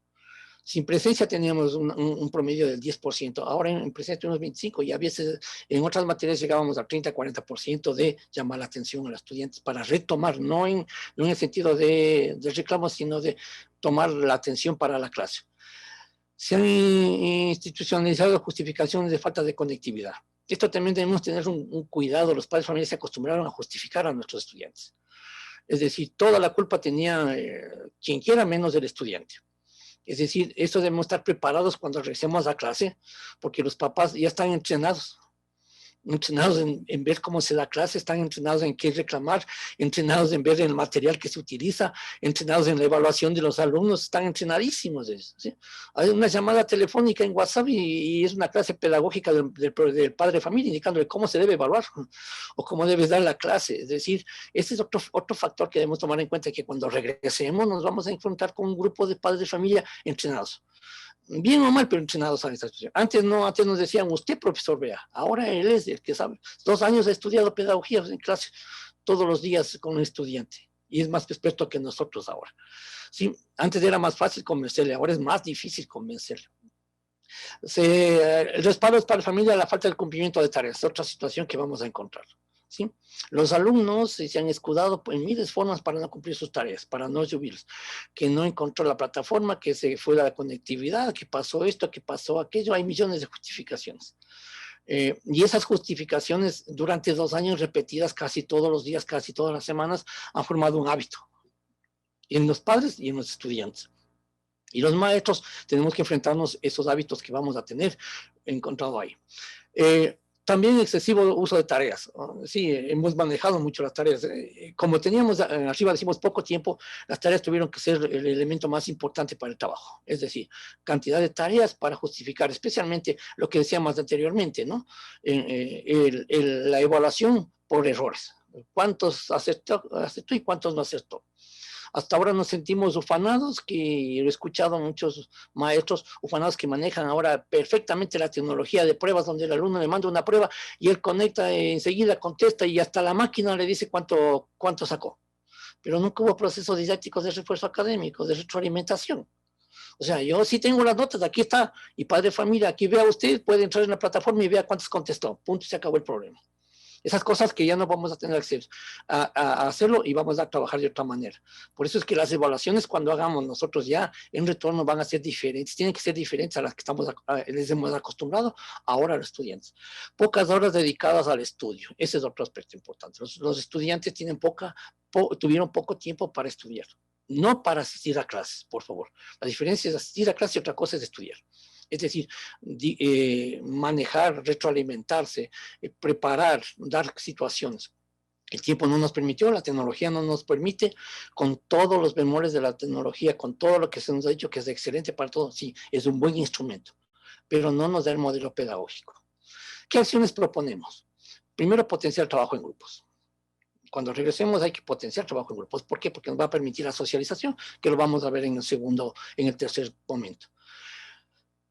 Sin presencia teníamos un promedio del 10%, ahora en presencia tenemos 25% y a veces en otras materias llegábamos al 30-40% de llamar la atención a los estudiantes para retomar, no en el sentido de reclamos, sino de tomar la atención para la clase. Se han institucionalizado justificaciones de falta de conectividad. Esto también debemos tener un cuidado, los padres de familia se acostumbraron a justificar a nuestros estudiantes. Es decir, toda la culpa tenía quien quiera menos el estudiante. Es decir, eso debemos estar preparados cuando regresemos a clase, porque los papás ya están entrenados en ver cómo se da clase, están entrenados en qué reclamar, entrenados en ver el material que se utiliza, entrenados en la evaluación de los alumnos, están entrenadísimos de eso, ¿sí? Hay una llamada telefónica en WhatsApp y es una clase pedagógica del padre de familia indicándole cómo se debe evaluar o cómo debes dar la clase. Es decir, este es otro factor que debemos tomar en cuenta, que cuando regresemos nos vamos a enfrentar con un grupo de padres de familia entrenados. Bien o mal, pero entrenados a esta situación. Antes nos decían, usted profesor, vea, ahora él es el que sabe. 2 años ha estudiado pedagogía en clase todos los días con un estudiante y es más experto que nosotros ahora. Sí, antes era más fácil convencerle, ahora es más difícil convencerle. El respaldo para la familia, la falta del cumplimiento de tareas, es otra situación que vamos a encontrar. ¿Sí? Los alumnos se han escudado en miles de formas para no cumplir sus tareas, para no subirlos, que no encontró la plataforma, que se fue la conectividad, que pasó esto, que pasó aquello, hay millones de justificaciones. Y esas justificaciones durante 2 años repetidas casi todos los días, casi todas las semanas, han formado un hábito en los padres y en los estudiantes. Y los maestros tenemos que enfrentarnos a esos hábitos que vamos a tener encontrado ahí. También excesivo uso de tareas. Sí, hemos manejado mucho las tareas. Como teníamos arriba, decimos poco tiempo, las tareas tuvieron que ser el elemento más importante para el trabajo. Es decir, cantidad de tareas para justificar, especialmente lo que decíamos anteriormente, ¿no? La evaluación por errores. ¿Cuántos acertó y cuántos no acertó? Hasta ahora nos sentimos ufanados, que he escuchado a muchos maestros ufanados que manejan ahora perfectamente la tecnología de pruebas, donde el alumno le manda una prueba y él conecta, enseguida contesta y hasta la máquina le dice cuánto sacó. Pero nunca hubo procesos didácticos de refuerzo académico, de retroalimentación. O sea, yo sí tengo las notas, aquí está, y padre de familia, aquí vea usted, puede entrar en la plataforma y vea cuántos contestó, punto, se acabó el problema. Esas cosas que ya no vamos a tener acceso a hacerlo y vamos a trabajar de otra manera. Por eso es que las evaluaciones cuando hagamos nosotros ya en retorno van a ser diferentes, tienen que ser diferentes a las que les hemos acostumbrado ahora a los estudiantes. Pocas horas dedicadas al estudio, ese es otro aspecto importante. Los estudiantes tuvieron poco tiempo para estudiar, no para asistir a clases, por favor. La diferencia es asistir a clases y otra cosa es estudiar. Es decir, manejar, retroalimentarse, preparar, dar situaciones. El tiempo no nos permitió, la tecnología no nos permite, con todos los bemoles de la tecnología, con todo lo que se nos ha dicho que es excelente para todos, sí, es un buen instrumento, pero no nos da el modelo pedagógico. ¿Qué acciones proponemos? Primero, potenciar el trabajo en grupos. Cuando regresemos hay que potenciar el trabajo en grupos. ¿Por qué? Porque nos va a permitir la socialización, que lo vamos a ver en el tercer momento.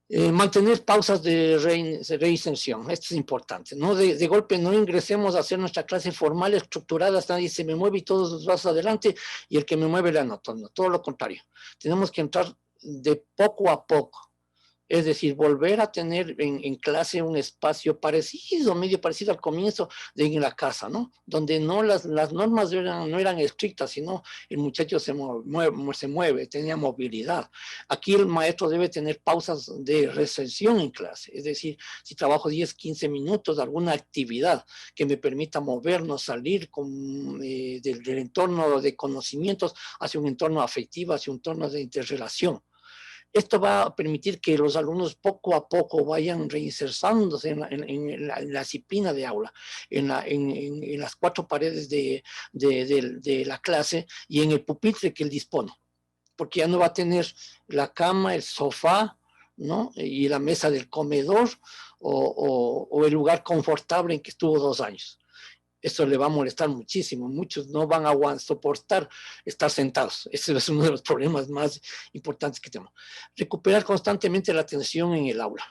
Mantener pausas de reinserción, esto es importante, ¿no? De golpe no ingresemos a hacer nuestra clase formal, estructurada, nadie se me mueve y todos los brazos adelante y el que me mueve le anoto, no, todo lo contrario. Tenemos que entrar de poco a poco, es decir, volver a tener en clase un espacio medio parecido al comienzo en la casa, ¿no? Donde no las normas no eran estrictas, sino el muchacho se mueve, tenía movilidad. Aquí el maestro debe tener pausas de recesión en clase, es decir, si trabajo 10, 15 minutos, alguna actividad que me permita movernos, salir del entorno de conocimientos hacia un entorno afectivo, hacia un entorno de interrelación. Esto va a permitir que los alumnos poco a poco vayan reinsertándose en la disciplina de aula, en las 4 paredes de la clase y en el pupitre que él dispone, porque ya no va a tener la cama, el sofá, ¿no? Y la mesa del comedor o el lugar confortable en que estuvo 2 años. Eso le va a molestar muchísimo. Muchos no van a soportar estar sentados. Ese es uno de los problemas más importantes que tenemos. Recuperar constantemente la atención en el aula.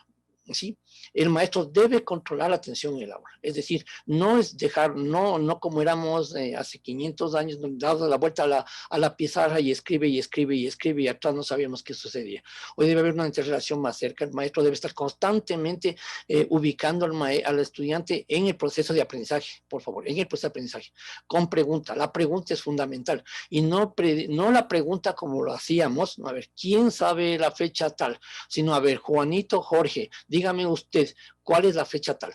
¿sí? El maestro debe controlar la atención en el aula. Es decir, no es dejar, no como éramos hace 500 años, dando la vuelta a la pizarra y escribe y escribe y escribe y atrás no sabíamos qué sucedía. Hoy debe haber una interrelación más cerca. El maestro debe estar constantemente ubicando al estudiante en el proceso de aprendizaje, por favor, en el proceso de aprendizaje, con pregunta. La pregunta es fundamental y no la pregunta como lo hacíamos, a ver, ¿quién sabe la fecha tal? Sino, a ver, Juanito, Jorge, dígame usted, ¿cuál es la fecha tal?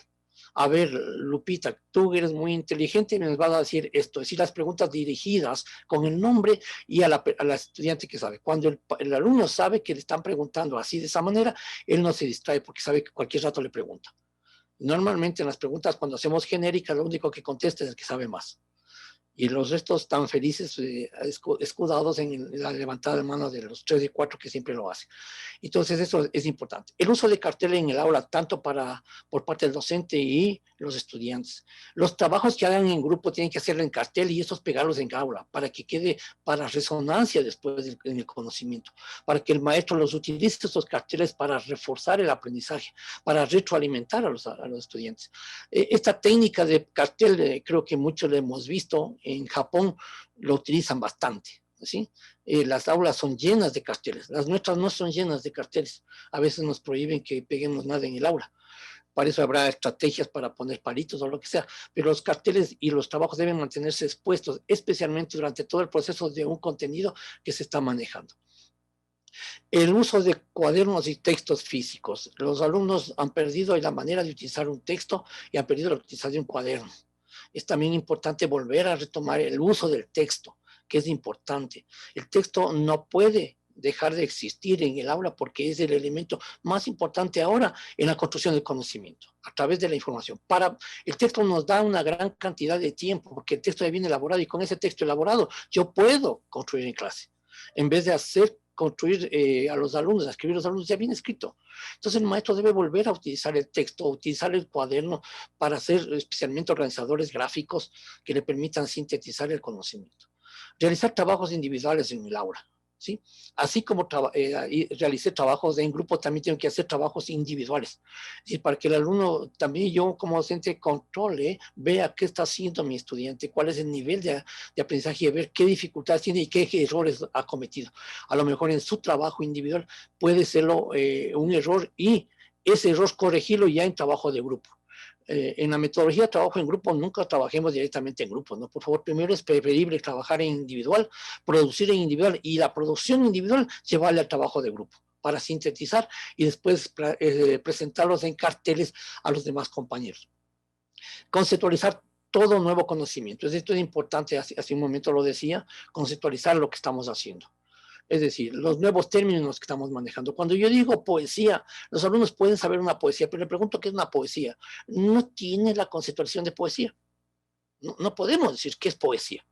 A ver, Lupita, tú eres muy inteligente y nos vas a decir esto, es decir, las preguntas dirigidas con el nombre y a la estudiante que sabe. Cuando el alumno sabe que le están preguntando así de esa manera, él no se distrae porque sabe que cualquier rato le pregunta. Normalmente en las preguntas, cuando hacemos genéricas, lo único que contesta es el que sabe más. Y los restos están felices, escudados en la levantada de mano de los 3 y 4 que siempre lo hacen. Entonces eso es importante. El uso de carteles en el aula, tanto por parte del docente y los estudiantes. Los trabajos que hagan en grupo tienen que hacerlo en cartel y estos pegarlos en aula para que quede para resonancia después en el conocimiento, para que el maestro los utilice estos carteles para reforzar el aprendizaje, para retroalimentar a los estudiantes. Esta técnica de cartel creo que muchos lo hemos visto. En Japón lo utilizan bastante, ¿sí? Las aulas son llenas de carteles, las nuestras no son llenas de carteles, a veces nos prohíben que peguemos nada en el aula, para eso habrá estrategias para poner palitos o lo que sea, pero los carteles y los trabajos deben mantenerse expuestos, especialmente durante todo el proceso de un contenido que se está manejando. El uso de cuadernos y textos físicos. Los alumnos han perdido la manera de utilizar un texto y han perdido la utilización de un cuaderno. Es también importante volver a retomar el uso del texto, que es importante. El texto no puede dejar de existir en el aula porque es el elemento más importante ahora en la construcción del conocimiento, a través de la información. El texto nos da una gran cantidad de tiempo, porque el texto ya viene elaborado y con ese texto elaborado yo puedo construir en clase, en vez de construir a los alumnos, a escribir a los alumnos ya bien escrito. Entonces el maestro debe volver a utilizar el texto, utilizar el cuaderno para hacer especialmente organizadores gráficos que le permitan sintetizar el conocimiento. Realizar trabajos individuales en el aula, ¿sí? Así como realicé trabajos en grupo, también tengo que hacer trabajos individuales. Y para que el alumno, también yo como docente, controle, vea qué está haciendo mi estudiante, cuál es el nivel de aprendizaje, y ver qué dificultades tiene y qué errores ha cometido. A lo mejor en su trabajo individual puede serlo un error y ese error corregirlo ya en trabajo de grupo. En la metodología de trabajo en grupo nunca trabajemos directamente en grupo, ¿no? Por favor, primero es preferible trabajar en individual, producir en individual y la producción individual llevarle al trabajo de grupo para sintetizar y después presentarlos en carteles a los demás compañeros. Conceptualizar todo nuevo conocimiento. Esto es importante, hace un momento lo decía, conceptualizar lo que estamos haciendo. Es decir, los nuevos términos que estamos manejando. Cuando yo digo poesía, los alumnos pueden saber una poesía, pero le pregunto qué es una poesía. No tiene la conceptualización de poesía. No podemos decir qué es poesía.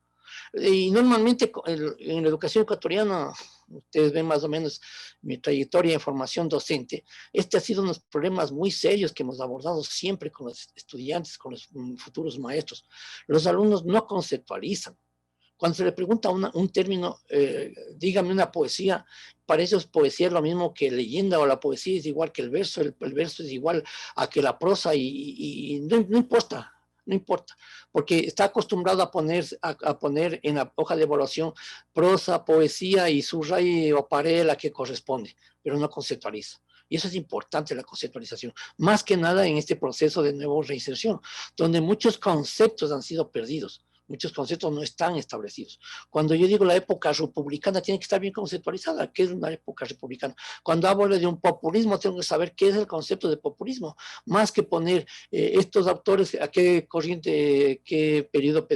Y normalmente en la educación ecuatoriana, ustedes ven más o menos mi trayectoria en formación docente, este ha sido unos problemas muy serios que hemos abordado siempre con los estudiantes, con los futuros maestros. Los alumnos no conceptualizan. Cuando se le pregunta un término, dígame una poesía, para ellos poesía es lo mismo que leyenda, o la poesía es igual que el verso es igual a que la prosa, y no importa, no importa, porque está acostumbrado a poner en la hoja de evaluación prosa, poesía y subraya o paré la que corresponde, pero no conceptualiza. Y eso es importante, la conceptualización, más que nada en este proceso de nueva reinserción, donde muchos conceptos han sido perdidos. Muchos conceptos no están establecidos. Cuando yo digo la época republicana, tiene que estar bien conceptualizada. ¿Qué es una época republicana? Cuando hablo de un populismo, tengo que saber qué es el concepto de populismo, más que poner estos autores a qué corriente, qué periodo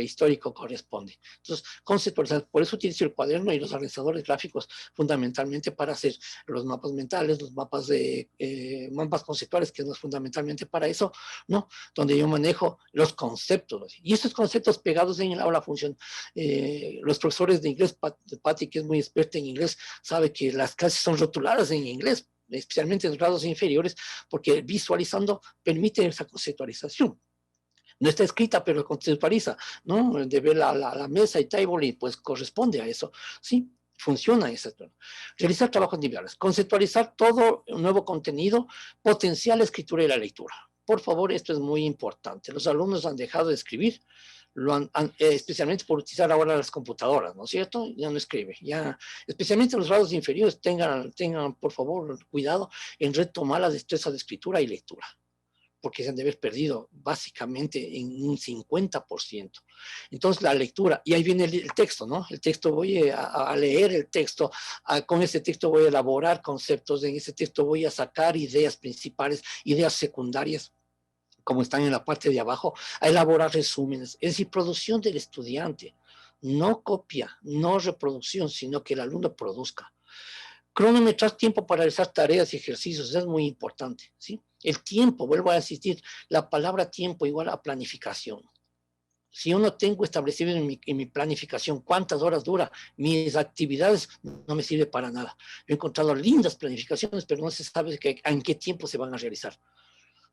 histórico corresponde. Entonces, conceptualizar. Por eso utilizo el cuaderno y los organizadores gráficos fundamentalmente para hacer los mapas mentales, los mapas conceptuales, que no es fundamentalmente para eso, ¿no? Donde yo manejo los conceptos. Y estos conceptos pegados en el aula función. Los profesores de inglés, Patti, que es muy experta en inglés, sabe que las clases son rotuladas en inglés, especialmente en grados inferiores, porque visualizando permite esa conceptualización. No está escrita, pero conceptualiza, ¿no? De ver la mesa y table, y pues corresponde a eso, ¿sí? Funciona esa. Realizar trabajos individuales, conceptualizar todo nuevo contenido, potenciar la escritura y la lectura. Por favor, esto es muy importante. Los alumnos han dejado de escribir, especialmente por utilizar ahora las computadoras, ¿no es cierto? Ya no escribe. Ya, especialmente los grados inferiores, tengan, por favor, cuidado en retomar las destrezas de escritura y lectura, porque se han de haber perdido básicamente en un 50%. Entonces la lectura, y ahí viene el texto, ¿no? El texto, voy a leer el texto, con ese texto voy a elaborar conceptos, en ese texto voy a sacar ideas principales, ideas secundarias, como están en la parte de abajo, a elaborar resúmenes, es decir, producción del estudiante, no copia, no reproducción, sino que el alumno produzca. Cronometrar tiempo para realizar tareas y ejercicios es muy importante, ¿sí? El tiempo, vuelvo a insistir, la palabra tiempo igual a planificación. Si yo no tengo establecido en mi planificación cuántas horas dura mis actividades, no me sirve para nada. Yo he encontrado lindas planificaciones, pero no se sabe en qué tiempo se van a realizar.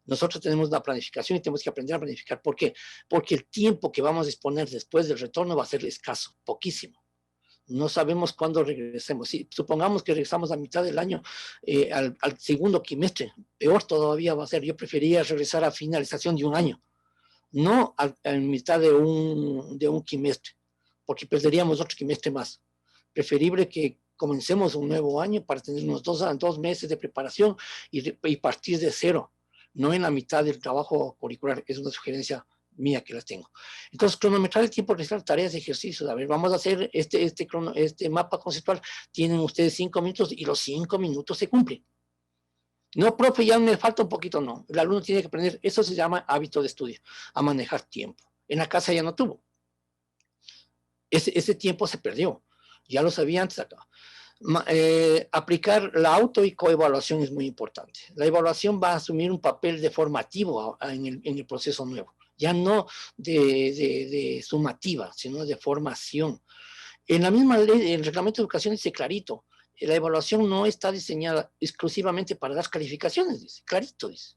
Nosotros tenemos una planificación y tenemos que aprender a planificar. ¿Por qué? Porque el tiempo que vamos a disponer después del retorno va a ser escaso, poquísimo. No sabemos cuándo regresemos. Si supongamos que regresamos a mitad del año, al segundo quimestre, peor todavía va a ser. Yo preferiría regresar a finalización de un año, no a mitad de un quimestre, porque perderíamos otro quimestre más. Preferible que comencemos un nuevo año para tener unos 2 meses de preparación y partir de cero, no en la mitad del trabajo curricular. Es una sugerencia mía que las tengo. Entonces, cronometrar el tiempo de realizar tareas y ejercicios. A ver, vamos a hacer este mapa conceptual. Tienen ustedes 5 minutos y los 5 minutos se cumplen. No, profe, ya me falta un poquito, no. El alumno tiene que aprender, eso se llama hábito de estudio, a manejar tiempo. En la casa ya no tuvo. Ese tiempo se perdió. Ya lo sabía antes acá. Aplicar la auto y coevaluación es muy importante. La evaluación va a asumir un papel de formativo en el proceso nuevo. Ya no de sumativa, sino de formación. En la misma ley, el reglamento de educación dice clarito, la evaluación no está diseñada exclusivamente para dar calificaciones, dice, clarito dice.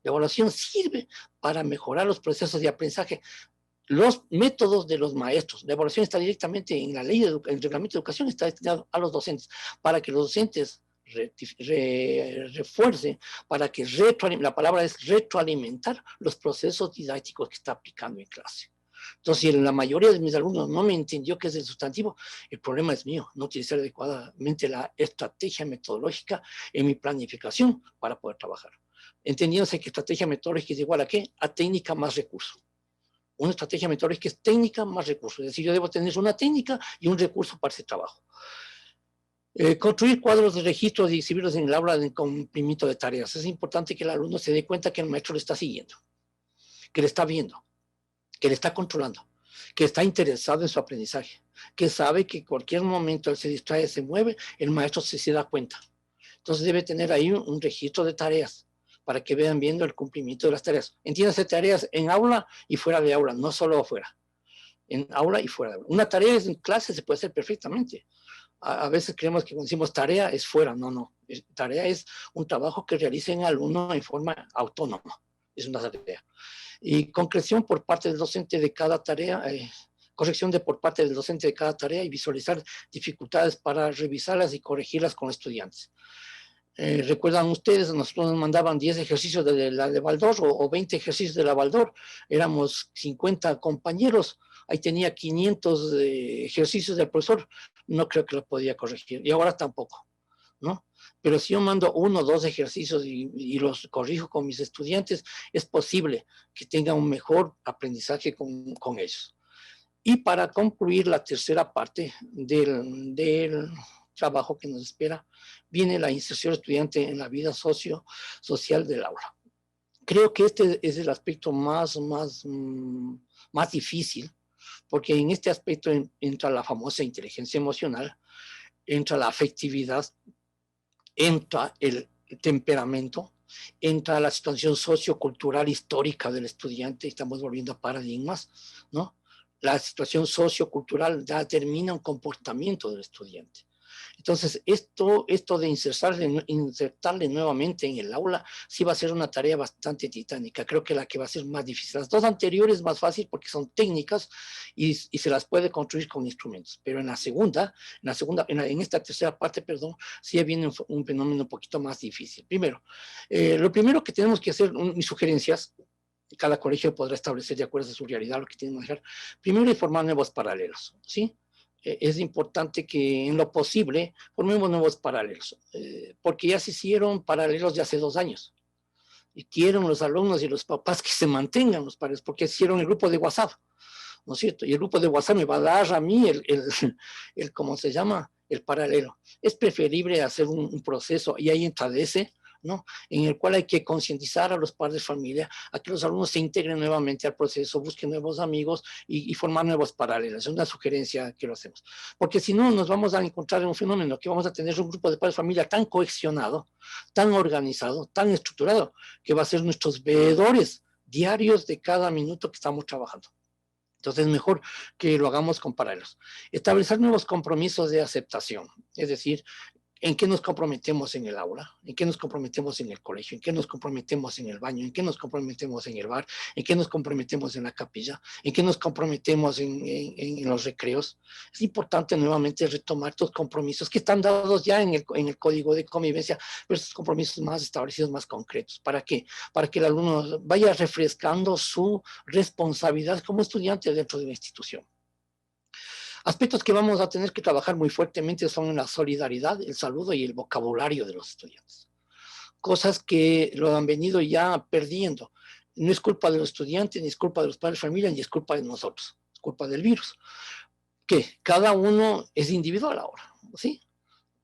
La evaluación sirve para mejorar los procesos de aprendizaje, los métodos de los maestros. La evaluación está directamente en la ley, el reglamento de educación está destinado a los docentes, para que los docentes refuerce, para que la palabra es retroalimentar los procesos didácticos que está aplicando en clase. Entonces, si la mayoría de mis alumnos no me entendió qué es el sustantivo, el problema es mío, no utilizar adecuadamente la estrategia metodológica en mi planificación para poder trabajar. Entendiéndose que estrategia metodológica es igual a ¿qué? A técnica más recurso. Una estrategia metodológica es técnica más recurso, es decir, yo debo tener una técnica y un recurso para ese trabajo. Construir cuadros de registro y exhibirlos en el aula de cumplimiento de tareas. Es importante que el alumno se dé cuenta que el maestro le está siguiendo, que le está viendo, que le está controlando, que está interesado en su aprendizaje, que sabe que en cualquier momento él se distrae, se mueve, el maestro se da cuenta. Entonces debe tener ahí un registro de tareas para que vean viendo el cumplimiento de las tareas. Entiéndase, tareas en aula y fuera de aula, no solo afuera. En aula y fuera de aula. Una tarea en clase se puede hacer perfectamente. A veces creemos que cuando decimos tarea es fuera. No. Tarea es un trabajo que realiza el alumno en forma autónoma. Es una tarea. Y concreción por parte del docente de cada tarea, corrección por parte del docente de cada tarea y visualizar dificultades para revisarlas y corregirlas con estudiantes. Recuerdan ustedes, nosotros nos mandaban 10 ejercicios de la de Baldor o 20 ejercicios de la Baldor, éramos 50 compañeros, ahí tenía 500 ejercicios del profesor, no creo que lo podía corregir, y ahora tampoco, ¿no? Pero si yo mando 1 o 2 ejercicios y los corrijo con mis estudiantes, es posible que tengan un mejor aprendizaje con ellos. Y para concluir la tercera parte del trabajo que nos espera, viene la inserción estudiante en la vida social del aula. Creo que este es el aspecto más difícil, porque en este aspecto entra la famosa inteligencia emocional, entra la afectividad, entra el temperamento, entra la situación sociocultural histórica del estudiante, estamos volviendo a paradigmas, ¿no? La situación sociocultural ya determina un comportamiento del estudiante. Entonces, esto de insertarle nuevamente en el aula, sí va a ser una tarea bastante titánica. Creo que la que va a ser más difícil. Las dos anteriores más fácil porque son técnicas y se las puede construir con instrumentos. Pero en esta tercera parte, perdón, sí viene un fenómeno un poquito más difícil. Primero, lo primero que tenemos que hacer, mis sugerencias, cada colegio podrá establecer de acuerdo a su realidad lo que tienen que hacer. Primero, informar nuevos paralelos, ¿sí? Es importante que en lo posible formemos nuevos paralelos, porque ya se hicieron paralelos de hace 2 años y quieren los alumnos y los papás que se mantengan los paralelos, porque hicieron el grupo de WhatsApp, ¿no es cierto? Y el grupo de WhatsApp me va a dar a mí ¿cómo se llama? El paralelo. Es preferible hacer un proceso, y ahí entra ese, ¿no? En el cual hay que concientizar a los padres de familia a que los alumnos se integren nuevamente al proceso, busquen nuevos amigos y formar nuevos paralelos. Es una sugerencia que lo hacemos. Porque si no, nos vamos a encontrar en un fenómeno que vamos a tener un grupo de padres de familia tan cohesionado, tan organizado, tan estructurado, que va a ser nuestros veedores diarios de cada minuto que estamos trabajando. Entonces es mejor que lo hagamos con paralelos. Establecer nuevos compromisos de aceptación, es decir, ¿en qué nos comprometemos en el aula? ¿En qué nos comprometemos en el colegio? ¿En qué nos comprometemos en el baño? ¿En qué nos comprometemos en el bar? ¿En qué nos comprometemos en la capilla? ¿En qué nos comprometemos en los recreos? Es importante nuevamente retomar estos compromisos que están dados ya en el código de convivencia, pero estos compromisos más establecidos, más concretos. ¿Para qué? Para que el alumno vaya refrescando su responsabilidad como estudiante dentro de la institución. Aspectos que vamos a tener que trabajar muy fuertemente son la solidaridad, el saludo y el vocabulario de los estudiantes. Cosas que lo han venido ya perdiendo. No es culpa de los estudiantes, ni es culpa de los padres de familia, ni es culpa de nosotros. Es culpa del virus. Que cada uno es individual ahora, ¿sí?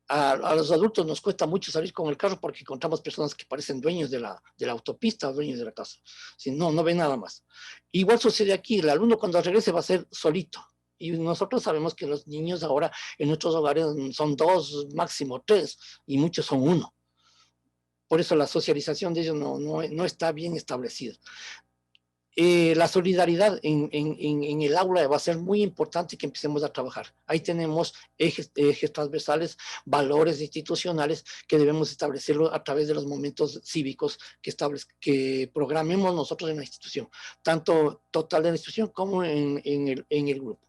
A los adultos nos cuesta mucho salir con el carro porque encontramos personas que parecen dueños de la autopista o dueños de la casa. Si no ven nada más. Igual sucede aquí. El alumno cuando regrese va a ser solito. Y nosotros sabemos que los niños ahora en nuestros hogares son 2, máximo 3, y muchos son 1. Por eso la socialización de ellos no está bien establecida. La solidaridad en el aula va a ser muy importante que empecemos a trabajar. Ahí tenemos ejes transversales, valores institucionales que debemos establecerlo a través de los momentos cívicos que programemos nosotros en la institución, tanto total de la institución como en el grupo.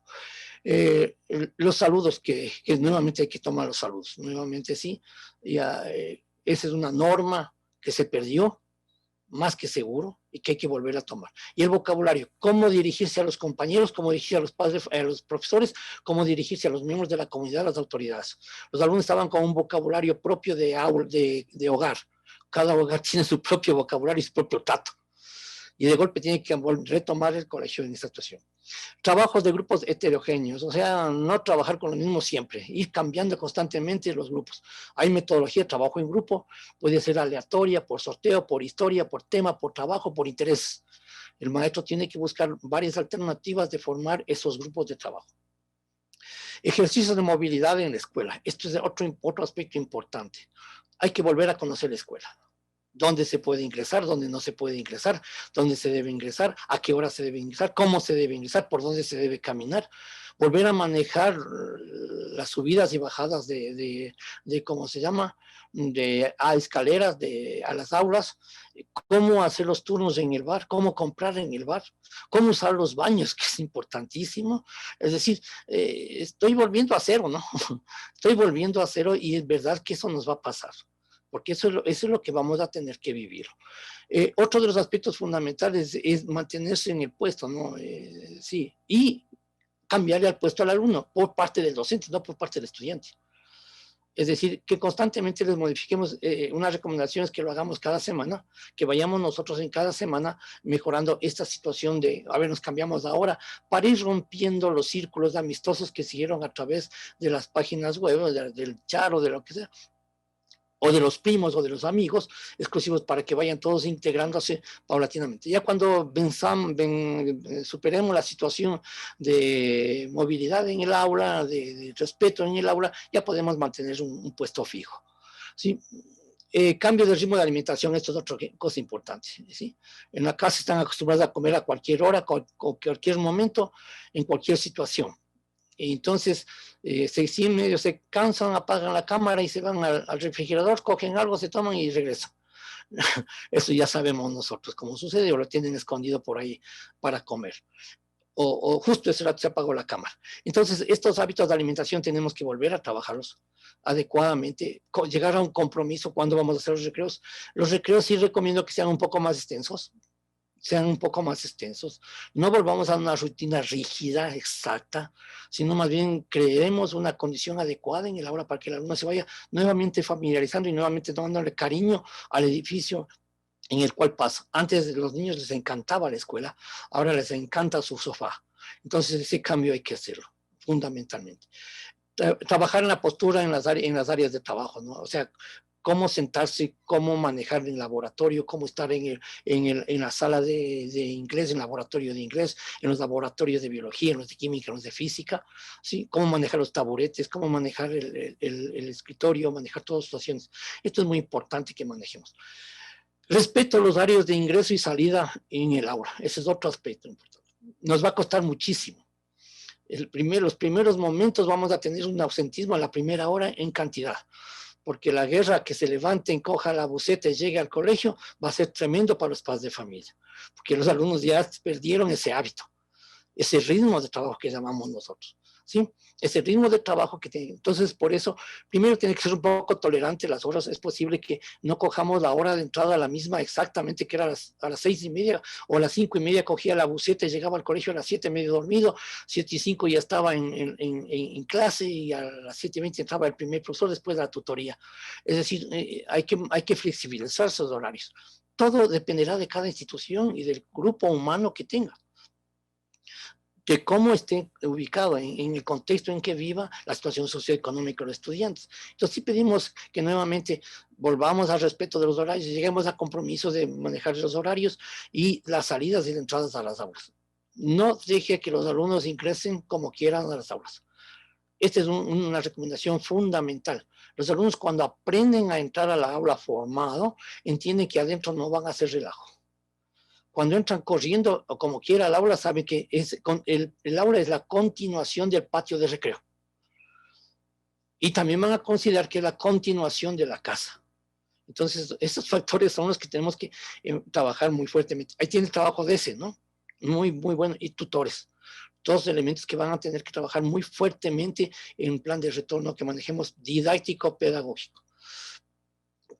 Los saludos, que nuevamente hay que tomar los saludos, nuevamente sí, esa es una norma que se perdió, más que seguro, y que hay que volver a tomar. Y el vocabulario, cómo dirigirse a los compañeros, cómo dirigirse a los padres, a los profesores, cómo dirigirse a los miembros de la comunidad, a las autoridades. Los alumnos estaban con un vocabulario propio de hogar. Cada hogar tiene su propio vocabulario y su propio trato. Y de golpe tiene que retomar el colegio en esta situación. Trabajos de grupos heterogéneos, o sea, no trabajar con lo mismo siempre, ir cambiando constantemente los grupos. Hay metodología de trabajo en grupo, puede ser aleatoria, por sorteo, por historia, por tema, por trabajo, por interés. El maestro tiene que buscar varias alternativas de formar esos grupos de trabajo. Ejercicios de movilidad en la escuela. Esto es otro aspecto importante. Hay que volver a conocer la escuela. Dónde se puede ingresar, dónde no se puede ingresar, dónde se debe ingresar, a qué hora se debe ingresar, cómo se debe ingresar, por dónde se debe caminar, volver a manejar las subidas y bajadas de ¿cómo se llama?, a escaleras, a las aulas, cómo hacer los turnos en el bar, cómo comprar en el bar, cómo usar los baños, que es importantísimo. Es decir, estoy volviendo a cero, ¿no? Estoy volviendo a cero y es verdad que eso nos va a pasar, porque eso es lo que vamos a tener que vivir. Otro de los aspectos fundamentales es mantenerse en el puesto, ¿no? Sí, y cambiarle al puesto al alumno por parte del docente, no por parte del estudiante. Es decir, que constantemente les modifiquemos. Una recomendación es que lo hagamos cada semana, que vayamos nosotros en cada semana mejorando esta situación de, a ver, nos cambiamos ahora, para ir rompiendo los círculos amistosos que siguieron a través de las páginas web, del chat o de lo que sea, o de los primos o de los amigos exclusivos, para que vayan todos integrándose paulatinamente. Ya cuando superemos la situación de movilidad en el aula, de respeto en el aula, ya podemos mantener un puesto fijo, ¿sí? Cambio de ritmo de alimentación, esto es otra cosa importante, ¿sí? En la casa están acostumbrados a comer a cualquier hora, cualquier momento, en cualquier situación. Y entonces, sí, medio se cansan, apagan la cámara y se van al refrigerador, cogen algo, se toman y regresan. Eso ya sabemos nosotros cómo sucede, o lo tienen escondido por ahí para comer. O justo ese rato se apagó la cámara. Entonces, estos hábitos de alimentación tenemos que volver a trabajarlos adecuadamente, llegar a un compromiso cuando vamos a hacer los recreos. Los recreos sí recomiendo que sean un poco más extensos, no volvamos a una rutina rígida, exacta, sino más bien creemos una condición adecuada en el aula para que el alumno se vaya nuevamente familiarizando y nuevamente dándole cariño al edificio en el cual pasa. Antes los niños les encantaba la escuela, ahora les encanta su sofá. Entonces ese cambio hay que hacerlo, fundamentalmente. Trabajar en la postura en las áreas de trabajo, ¿no? O sea, cómo sentarse, cómo manejar el laboratorio, cómo estar en la sala de inglés, en el laboratorio de inglés, en los laboratorios de biología, en los de química, en los de física, ¿sí? Cómo manejar los taburetes, cómo manejar el escritorio, manejar todas las situaciones. Esto es muy importante que manejemos. Respeto a los horarios de ingreso y salida en el aula. Ese es otro aspecto importante. Nos va a costar muchísimo. Los primeros momentos vamos a tener un ausentismo a la primera hora en cantidad, porque la guerra que se levante, encoja la buceta y llegue al colegio va a ser tremendo para los padres de familia, porque los alumnos ya perdieron ese hábito, ese ritmo de trabajo que llamamos nosotros, ¿sí? Ese ritmo de trabajo que tiene. Entonces, por eso, primero tiene que ser un poco tolerante las horas. Es posible que no cojamos la hora de entrada a la misma exactamente, que era a las 6:30 o a las 5:30 cogía la buceta y llegaba al colegio a las 7 medio dormido, 7:05 ya estaba en clase y a las 7:20 entraba el primer profesor después de la tutoría. Es decir, hay que flexibilizar esos horarios. Todo dependerá de cada institución y del grupo humano que tenga, de cómo esté ubicado en el contexto en que viva la situación socioeconómica de los estudiantes. Entonces sí pedimos que nuevamente volvamos al respeto de los horarios y lleguemos a compromisos de manejar los horarios y las salidas y las entradas a las aulas. No deje que los alumnos ingresen como quieran a las aulas. Esta es una recomendación fundamental. Los alumnos cuando aprenden a entrar a la aula formado, entienden que adentro no van a hacer relajo. Cuando entran corriendo o como quiera al aula, saben que el aula es la continuación del patio de recreo. Y también van a considerar que es la continuación de la casa. Entonces, esos factores son los que tenemos que trabajar muy fuertemente. Ahí tiene el trabajo de ese, ¿no? Muy, muy bueno. Y tutores. Todos elementos que van a tener que trabajar muy fuertemente en un plan de retorno que manejemos didáctico-pedagógico.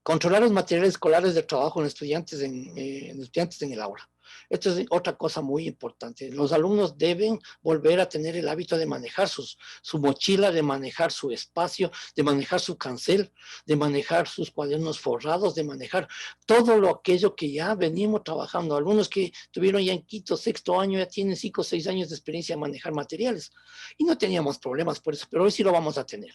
Controlar los materiales escolares de trabajo en estudiantes en el aula. Esto es otra cosa muy importante. Los alumnos deben volver a tener el hábito de manejar su mochila, de manejar su espacio, de manejar su cancel, de manejar sus cuadernos forrados, de manejar todo aquello que ya venimos trabajando. Algunos que tuvieron ya en quinto, sexto año, ya tienen 5 o 6 años de experiencia en manejar materiales. Y no teníamos problemas por eso, pero hoy sí lo vamos a tener.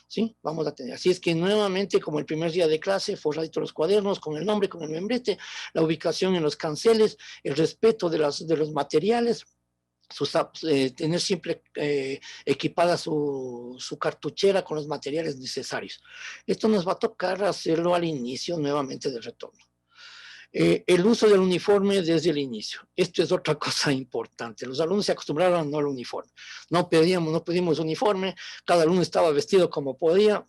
¿Sí? Vamos a tener. Así es que nuevamente, como el primer día de clase, forradito los cuadernos, con el nombre, con el membrete, la ubicación en los canceles, el respeto de los materiales, tener siempre equipada su cartuchera con los materiales necesarios. Esto nos va a tocar hacerlo al inicio nuevamente del retorno. El uso del uniforme desde el inicio. Esto es otra cosa importante. Los alumnos se acostumbraron no al uniforme. No pedimos uniforme, cada alumno estaba vestido como podía,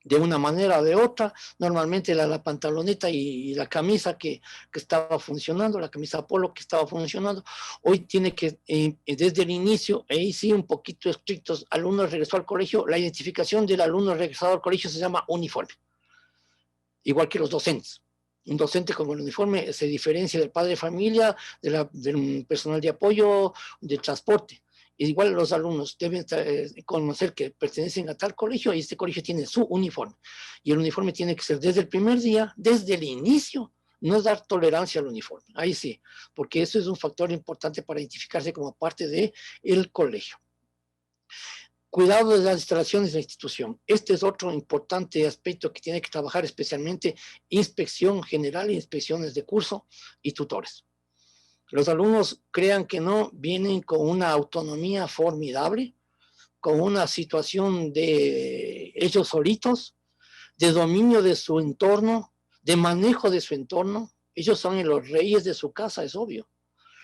de una manera o de otra. Normalmente la pantaloneta y la camisa que estaba funcionando, la camisa polo que estaba funcionando. Hoy tiene que, desde el inicio, ahí sí un poquito estrictos, alumno regresó al colegio, la identificación del alumno regresado al colegio se llama uniforme. Igual que los docentes. Un docente con el uniforme se diferencia del padre de familia, del personal de apoyo, del transporte. Igual los alumnos deben conocer que pertenecen a tal colegio y este colegio tiene su uniforme. Y el uniforme tiene que ser desde el primer día, desde el inicio, no dar tolerancia al uniforme. Ahí sí, porque eso es un factor importante para identificarse como parte del colegio. Cuidado de las instalaciones de la institución. Este es otro importante aspecto que tiene que trabajar especialmente inspección general, inspecciones de curso y tutores. Los alumnos crean que no, vienen con una autonomía formidable, con una situación de ellos solitos, de dominio de su entorno, de manejo de su entorno. Ellos son los reyes de su casa, es obvio.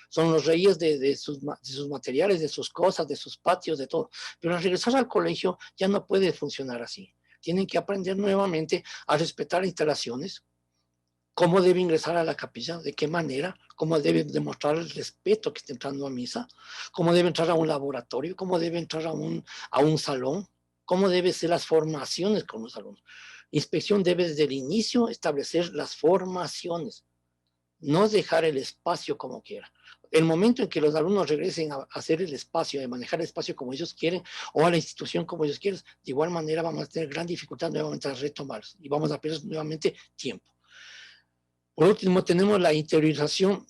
son los reyes de sus materiales, de sus cosas, de sus patios, de todo. Pero al regresar al colegio ya no puede funcionar así. Tienen que aprender nuevamente a respetar instalaciones, cómo debe ingresar a la capilla, de qué manera, cómo debe demostrar el respeto que está entrando a misa, cómo debe entrar a un laboratorio, cómo debe entrar a un salón, cómo deben ser las formaciones con los alumnos. Inspección debe desde el inicio establecer las formaciones, no dejar el espacio como quiera. El momento en que los alumnos regresen a hacer el espacio, a manejar el espacio como ellos quieren, o a la institución como ellos quieren, de igual manera vamos a tener gran dificultad nuevamente a retomar y vamos a perder nuevamente tiempo. Por último, tenemos la interiorización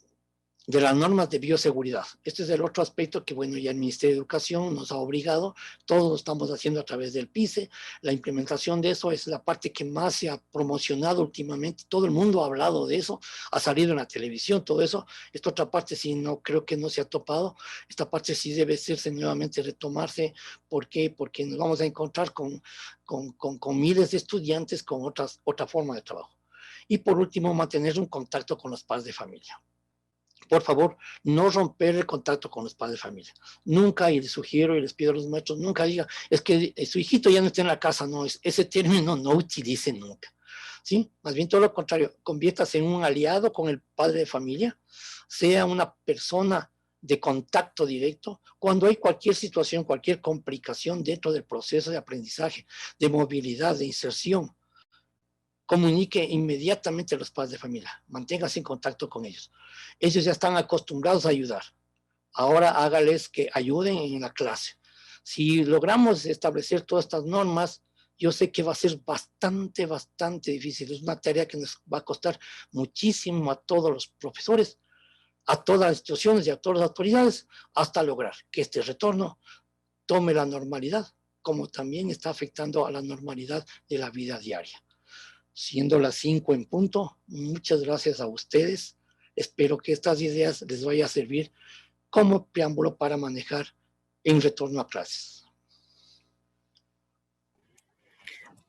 de las normas de bioseguridad. Este es el otro aspecto que, bueno, ya el Ministerio de Educación nos ha obligado, todos lo estamos haciendo a través del PICE, la implementación de eso es la parte que más se ha promocionado últimamente, todo el mundo ha hablado de eso, ha salido en la televisión, todo eso. Esta otra parte sí, no creo que no se ha topado, esta parte sí debe hacerse nuevamente, retomarse. ¿Por qué? Porque nos vamos a encontrar con miles de estudiantes con otra forma de trabajo. Y por último, mantener un contacto con los padres de familia. Por favor, no romper el contacto con los padres de familia. Nunca, y les sugiero y les pido a los maestros, nunca digan, es que su hijito ya no está en la casa. No, ese término no utilicen nunca. ¿Sí? Más bien todo lo contrario, conviértase en un aliado con el padre de familia, sea una persona de contacto directo, cuando hay cualquier situación, cualquier complicación dentro del proceso de aprendizaje, de movilidad, de inserción, comunique inmediatamente a los padres de familia, manténgase en contacto con ellos. Ellos ya están acostumbrados a ayudar. Ahora hágales que ayuden en la clase. Si logramos establecer todas estas normas, yo sé que va a ser bastante difícil. Es una tarea que nos va a costar muchísimo a todos los profesores, a todas las instituciones y a todas las autoridades, hasta lograr que este retorno tome la normalidad, como también está afectando a la normalidad de la vida diaria. Siendo las 5 en punto, muchas gracias a ustedes. Espero que estas ideas les vaya a servir como preámbulo para manejar en retorno a clases.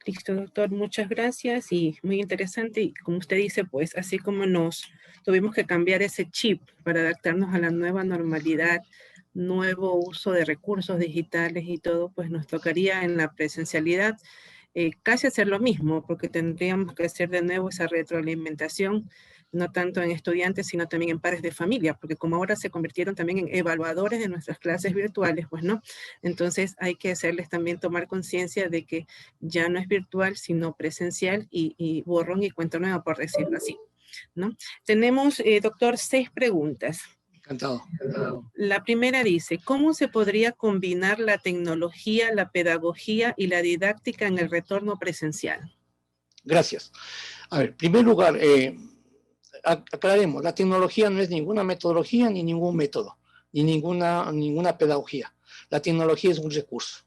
Listo, doctor, muchas gracias y muy interesante. Y como usted dice, pues así como nos tuvimos que cambiar ese chip para adaptarnos a la nueva normalidad, nuevo uso de recursos digitales y todo, pues nos tocaría en la presencialidad casi hacer lo mismo, porque tendríamos que hacer de nuevo esa retroalimentación, no tanto en estudiantes, sino también en padres de familia, porque como ahora se convirtieron también en evaluadores de nuestras clases virtuales, pues no, entonces hay que hacerles también tomar conciencia de que ya no es virtual, sino presencial y borrón y cuenta nueva, por decirlo así, ¿no? Tenemos, doctor, 6 preguntas. Encantado. La primera dice, ¿cómo se podría combinar la tecnología, la pedagogía y la didáctica en el retorno presencial? Gracias. A ver, en primer lugar, aclaremos, la tecnología no es ninguna metodología ni ningún método, ni ninguna pedagogía. La tecnología es un recurso.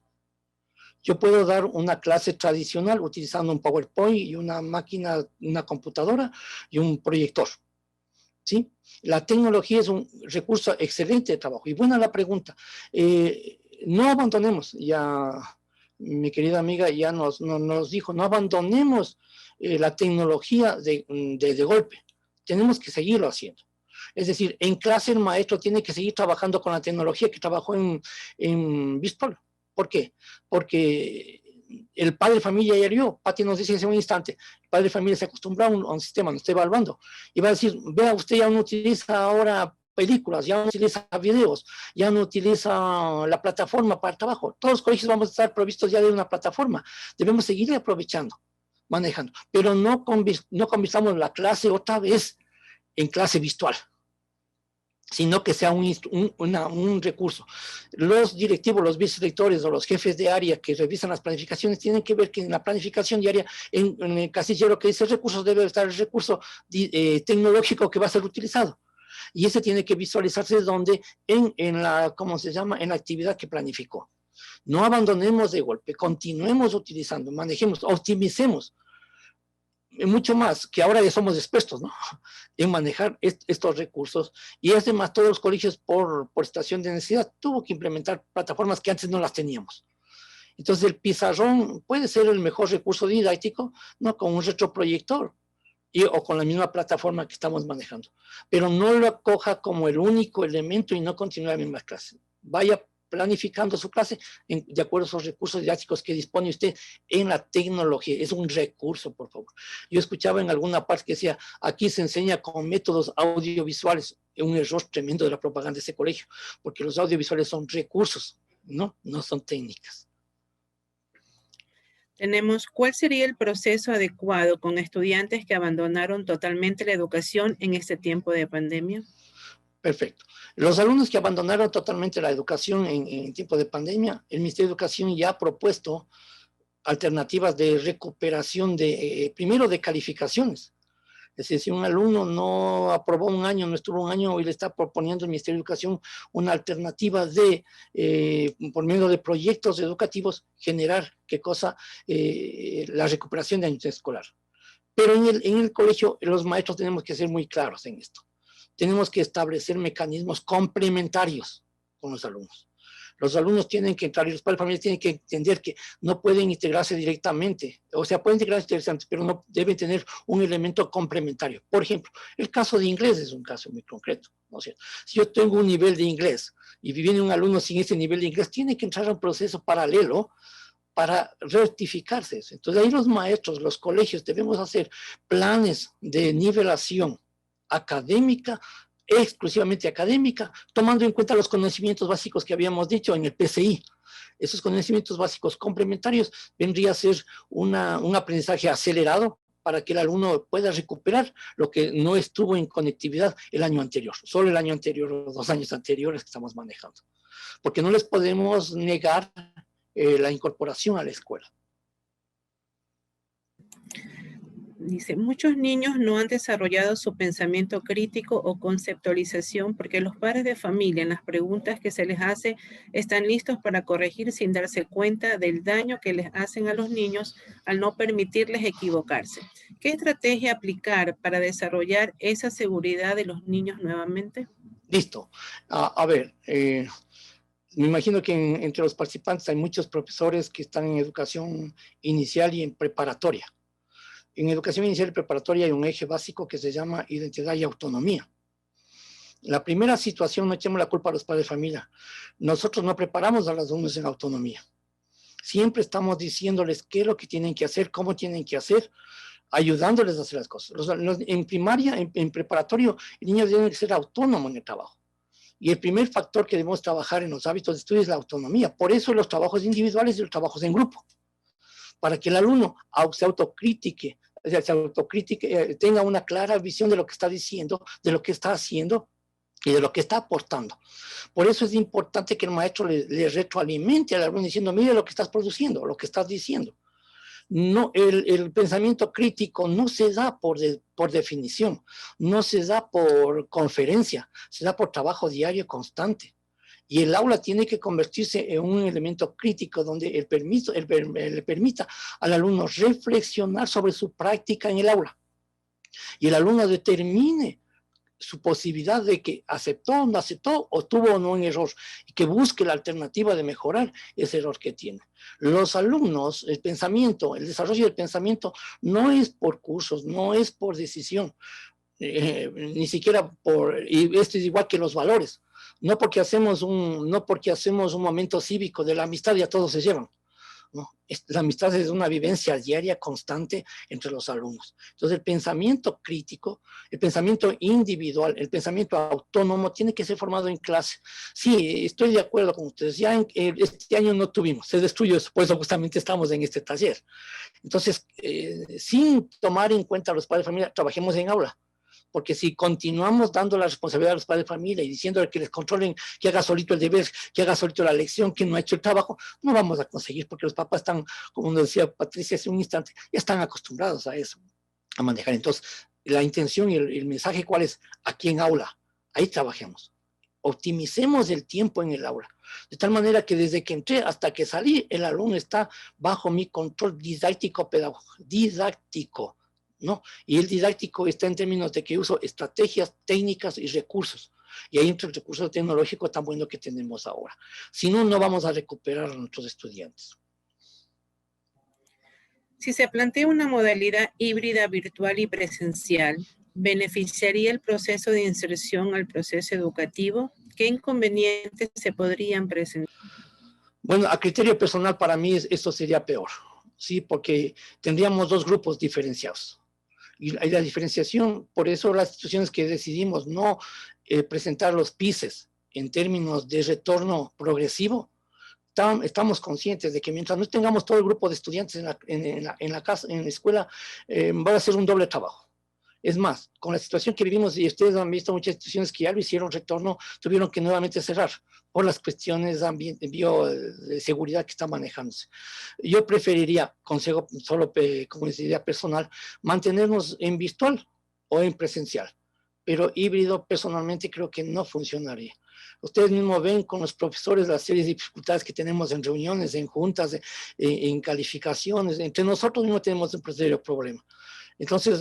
Yo puedo dar una clase tradicional utilizando un PowerPoint y una máquina, una computadora y un proyector. ¿Sí? La tecnología es un recurso excelente de trabajo. Y buena la pregunta. No abandonemos, ya mi querida amiga ya nos dijo, no abandonemos la tecnología de golpe. Tenemos que seguirlo haciendo. Es decir, en clase el maestro tiene que seguir trabajando con la tecnología que trabajó en Virtual. ¿Por qué? Porque el padre de familia ya vio, Pati nos dice hace un instante, el padre de familia se acostumbra a un sistema, no está evaluando, y va a decir, vea, usted ya no utiliza ahora películas, ya no utiliza videos, ya no utiliza la plataforma para el trabajo. Todos los colegios vamos a estar provistos ya de una plataforma, debemos seguir aprovechando, manejando, pero no convirtamos la clase otra vez en clase virtual, sino que sea un recurso. Los directivos, los vicedirectores o los jefes de área que revisan las planificaciones tienen que ver que en la planificación diaria, en el casillero que dice recursos, debe estar el recurso tecnológico que va a ser utilizado. Y ese tiene que visualizarse donde en la, ¿cómo se llama?, en la actividad que planificó. No abandonemos de golpe, continuemos utilizando, manejemos, optimicemos. Mucho más, que ahora ya somos expertos, ¿no?, en manejar estos recursos, y además todos los colegios por situación de necesidad tuvo que implementar plataformas que antes no las teníamos. Entonces el pizarrón puede ser el mejor recurso didáctico, ¿no?, con un retroproyector, o con la misma plataforma que estamos manejando. Pero no lo coja como el único elemento y no continúe la misma clase. Vaya planificando su clase de acuerdo a esos recursos didácticos que dispone usted en la tecnología. Es un recurso, por favor. Yo escuchaba en alguna parte que decía, aquí se enseña con métodos audiovisuales. Es un error tremendo de la propaganda de ese colegio, porque los audiovisuales son recursos, no son técnicas. Tenemos, ¿cuál sería el proceso adecuado con estudiantes que abandonaron totalmente la educación en este tiempo de pandemia? Perfecto. Los alumnos que abandonaron totalmente la educación en tiempo de pandemia, el Ministerio de Educación ya ha propuesto alternativas de recuperación primero de calificaciones. Es decir, si un alumno no aprobó un año, no estuvo un año, hoy le está proponiendo el Ministerio de Educación una alternativa de, por medio de proyectos educativos, generar, la recuperación de año escolar. Pero en el colegio, los maestros tenemos que ser muy claros en esto. Tenemos que establecer mecanismos complementarios con los alumnos. Los alumnos tienen que entrar y los padres de familia tienen que entender que no pueden integrarse directamente, o sea, pueden integrarse directamente, pero no deben tener un elemento complementario. Por ejemplo, el caso de inglés es un caso muy concreto, ¿no es cierto? Si yo tengo un nivel de inglés y viene un alumno sin ese nivel de inglés, tiene que entrar a un proceso paralelo para rectificarse eso. Entonces ahí los maestros, los colegios, debemos hacer planes de nivelación académica, exclusivamente académica, tomando en cuenta los conocimientos básicos que habíamos dicho en el PCI. Esos conocimientos básicos complementarios vendría a ser un aprendizaje acelerado para que el alumno pueda recuperar lo que no estuvo en conectividad el año anterior, solo el año anterior o 2 años anteriores que estamos manejando. Porque no les podemos negar la incorporación a la escuela. Dice, muchos niños no han desarrollado su pensamiento crítico o conceptualización porque los padres de familia en las preguntas que se les hace están listos para corregir sin darse cuenta del daño que les hacen a los niños al no permitirles equivocarse. ¿Qué estrategia aplicar para desarrollar esa seguridad de los niños nuevamente? Listo. A ver, me imagino que entre los participantes hay muchos profesores que están en educación inicial y en preparatoria. En educación inicial y preparatoria hay un eje básico que se llama identidad y autonomía. La primera situación, no echemos la culpa a los padres de familia. Nosotros no preparamos a los alumnos en autonomía. Siempre estamos diciéndoles qué es lo que tienen que hacer, cómo tienen que hacer, ayudándoles a hacer las cosas. En primaria, en preparatorio, el niño tiene que ser autónomo en el trabajo. Y el primer factor que debemos trabajar en los hábitos de estudio es la autonomía. Por eso los trabajos individuales y los trabajos en grupo. Para que el alumno se autocritique, tenga una clara visión de lo que está diciendo, de lo que está haciendo y de lo que está aportando. Por eso es importante que el maestro le retroalimente al alumno diciendo, mire lo que estás produciendo, lo que estás diciendo. No, el pensamiento crítico no se da por definición, no se da por conferencia, se da por trabajo diario constante. Y el aula tiene que convertirse en un elemento crítico donde le permita al alumno reflexionar sobre su práctica en el aula. Y el alumno determine su posibilidad de que aceptó o no aceptó, o tuvo o no un error, y que busque la alternativa de mejorar ese error que tiene. Los alumnos, el desarrollo del pensamiento no es por cursos, no es por decisión, ni siquiera y esto es igual que los valores. No porque hacemos un momento cívico de la amistad ya todos se llevan. ¿No? La amistad es una vivencia diaria constante entre los alumnos. Entonces el pensamiento crítico, el pensamiento individual, el pensamiento autónomo tiene que ser formado en clase. Sí, estoy de acuerdo con ustedes. Ya este año no tuvimos, se destruyó eso, por eso justamente estamos en este taller. Entonces, sin tomar en cuenta a los padres de familia, trabajemos en aula. Porque si continuamos dando la responsabilidad a los padres de familia y diciéndole que les controlen, que haga solito el deber, que haga solito la lección, que no ha hecho el trabajo, no vamos a conseguir, porque los papás están, como nos decía Patricia hace un instante, ya están acostumbrados a eso, a manejar. Entonces, la intención y el mensaje, ¿cuál es? Aquí en aula, ahí trabajemos. Optimicemos el tiempo en el aula, de tal manera que desde que entré hasta que salí, el alumno está bajo mi control didáctico, ¿no? Y el didáctico está en términos de que uso estrategias, técnicas y recursos. Y ahí entre el recurso tecnológico tan bueno que tenemos ahora. Si no, no vamos a recuperar a nuestros estudiantes. Si se plantea una modalidad híbrida virtual y presencial, ¿beneficiaría el proceso de inserción al proceso educativo? ¿Qué inconvenientes se podrían presentar? Bueno, a criterio personal para mí esto sería peor, ¿sí? Porque tendríamos dos grupos diferenciados. Y la diferenciación, por eso las instituciones que decidimos no presentar los PISES en términos de retorno progresivo, estamos conscientes de que mientras no tengamos todo el grupo de estudiantes en la casa, en la escuela, va a ser un doble trabajo. Es más, con la situación que vivimos, y ustedes han visto muchas instituciones que ya lo hicieron retorno, tuvieron que nuevamente cerrar por las cuestiones de seguridad que están manejándose. Yo preferiría, consejo solo como idea personal, mantenernos en virtual o en presencial, pero híbrido personalmente creo que no funcionaría. Ustedes mismos ven con los profesores las series de dificultades que tenemos en reuniones, en juntas, en calificaciones. Entre nosotros mismos tenemos un serio problema. Entonces,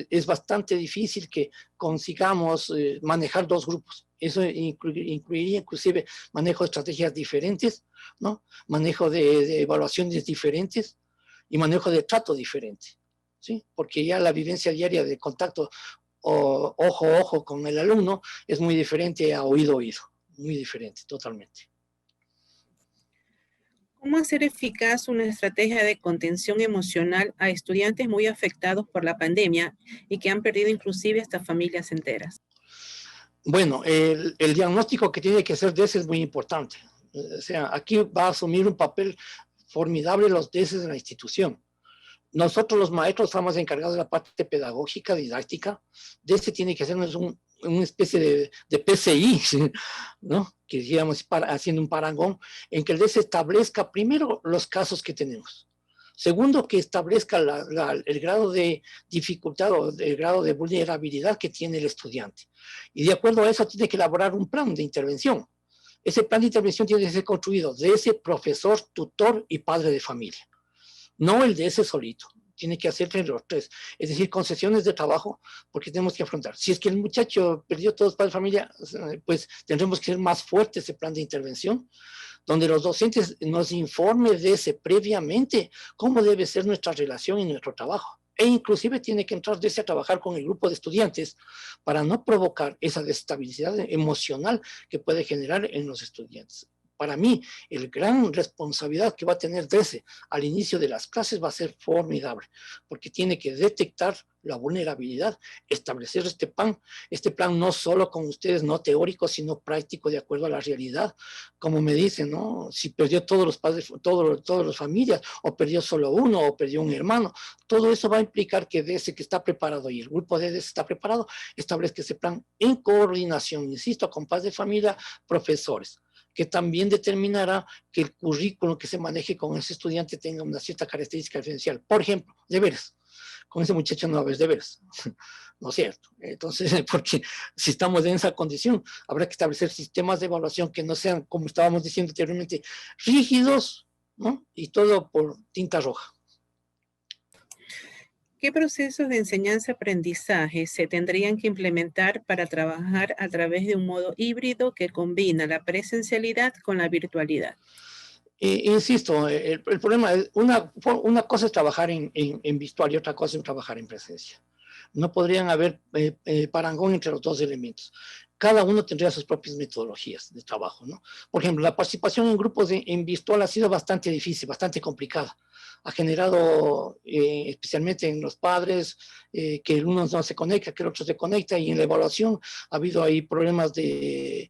es bastante difícil que consigamos manejar dos grupos. Eso incluiría inclusive manejo de estrategias diferentes, ¿no? Manejo de evaluaciones diferentes y manejo de trato diferente, ¿sí? Porque ya la vivencia diaria de contacto ojo a ojo con el alumno es muy diferente a oído a oído, muy diferente, totalmente. ¿Cómo hacer eficaz una estrategia de contención emocional a estudiantes muy afectados por la pandemia y que han perdido inclusive hasta familias enteras? Bueno, el diagnóstico que tiene que hacer DES es muy importante. O sea, aquí va a asumir un papel formidable los DES de la institución. Nosotros los maestros estamos encargados de la parte pedagógica, didáctica. DES tiene que hacernos una especie de PCI, ¿no? Que digamos, haciendo un parangón, en que el DES establezca primero los casos que tenemos. Segundo, que establezca el grado de dificultad o el grado de vulnerabilidad que tiene el estudiante. Y de acuerdo a eso tiene que elaborar un plan de intervención. Ese plan de intervención tiene que ser construido de ese profesor, tutor y padre de familia. No el de ese solito. Tiene que hacer entre los tres. Es decir, concesiones de trabajo, porque tenemos que afrontar. Si es que el muchacho perdió todos los padres de familia, pues tendremos que ser más fuerte ese plan de intervención, donde los docentes nos informen de ese previamente cómo debe ser nuestra relación y nuestro trabajo. E inclusive tiene que entrar desde a trabajar con el grupo de estudiantes para no provocar esa desestabilidad emocional que puede generar en los estudiantes. Para mí, el gran responsabilidad que va a tener DESE al inicio de las clases va a ser formidable, porque tiene que detectar la vulnerabilidad, establecer este plan no solo con ustedes, no teórico, sino práctico, de acuerdo a la realidad. Como me dicen, ¿no? Si perdió todos los padres, todas las familias, o perdió solo uno, o perdió un hermano, todo eso va a implicar que DESE que está preparado y el grupo de DESE está preparado, establezca ese plan en coordinación, insisto, con padres de familia, profesores, que también determinará que el currículo que se maneje con ese estudiante tenga una cierta característica diferencial. Por ejemplo, deberes. Con ese muchacho no va a haber deberes, ¿no es cierto? Entonces, porque si estamos en esa condición, habrá que establecer sistemas de evaluación que no sean, como estábamos diciendo anteriormente, rígidos, ¿no? Y todo por tinta roja. ¿Qué procesos de enseñanza-aprendizaje se tendrían que implementar para trabajar a través de un modo híbrido que combina la presencialidad con la virtualidad? Insisto, el problema es, una cosa es trabajar en virtual y otra cosa es trabajar en presencia. No podrían haber parangón entre los dos elementos. Cada uno tendría sus propias metodologías de trabajo, ¿no? Por ejemplo, la participación en grupos en virtual ha sido bastante difícil, bastante complicada. Ha generado, especialmente en los padres, que el uno no se conecta, que el otro se conecta, y en la evaluación ha habido ahí problemas de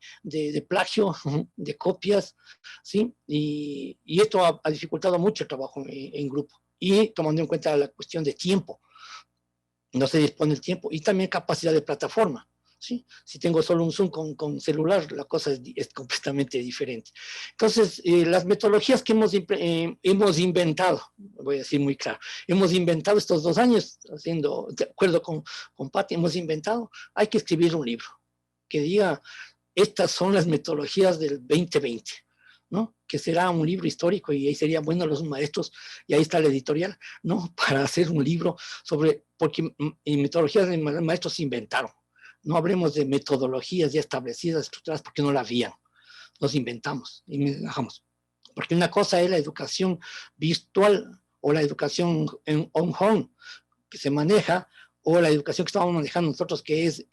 plagio, de copias, ¿sí? Y esto ha dificultado mucho el trabajo en grupo. Y tomando en cuenta la cuestión de tiempo, no se dispone el tiempo, y también capacidad de plataforma, ¿sí? Si tengo solo un Zoom con celular, la cosa es completamente diferente. Entonces, las metodologías que hemos inventado, voy a decir muy claro, hemos inventado estos 2 años, haciendo, de acuerdo con Pati, hemos inventado, hay que escribir un libro que diga, estas son las metodologías del 2020, ¿no? Que será un libro histórico, y ahí serían buenos los maestros, y ahí está la editorial, ¿no? Para hacer un libro sobre, porque metodologías de maestros se inventaron. No hablemos de metodologías ya establecidas, estructuradas, porque no la habían. Nos inventamos y dejamos. Porque una cosa es la educación virtual o la educación en on-home que se maneja, o la educación que estamos manejando nosotros, que es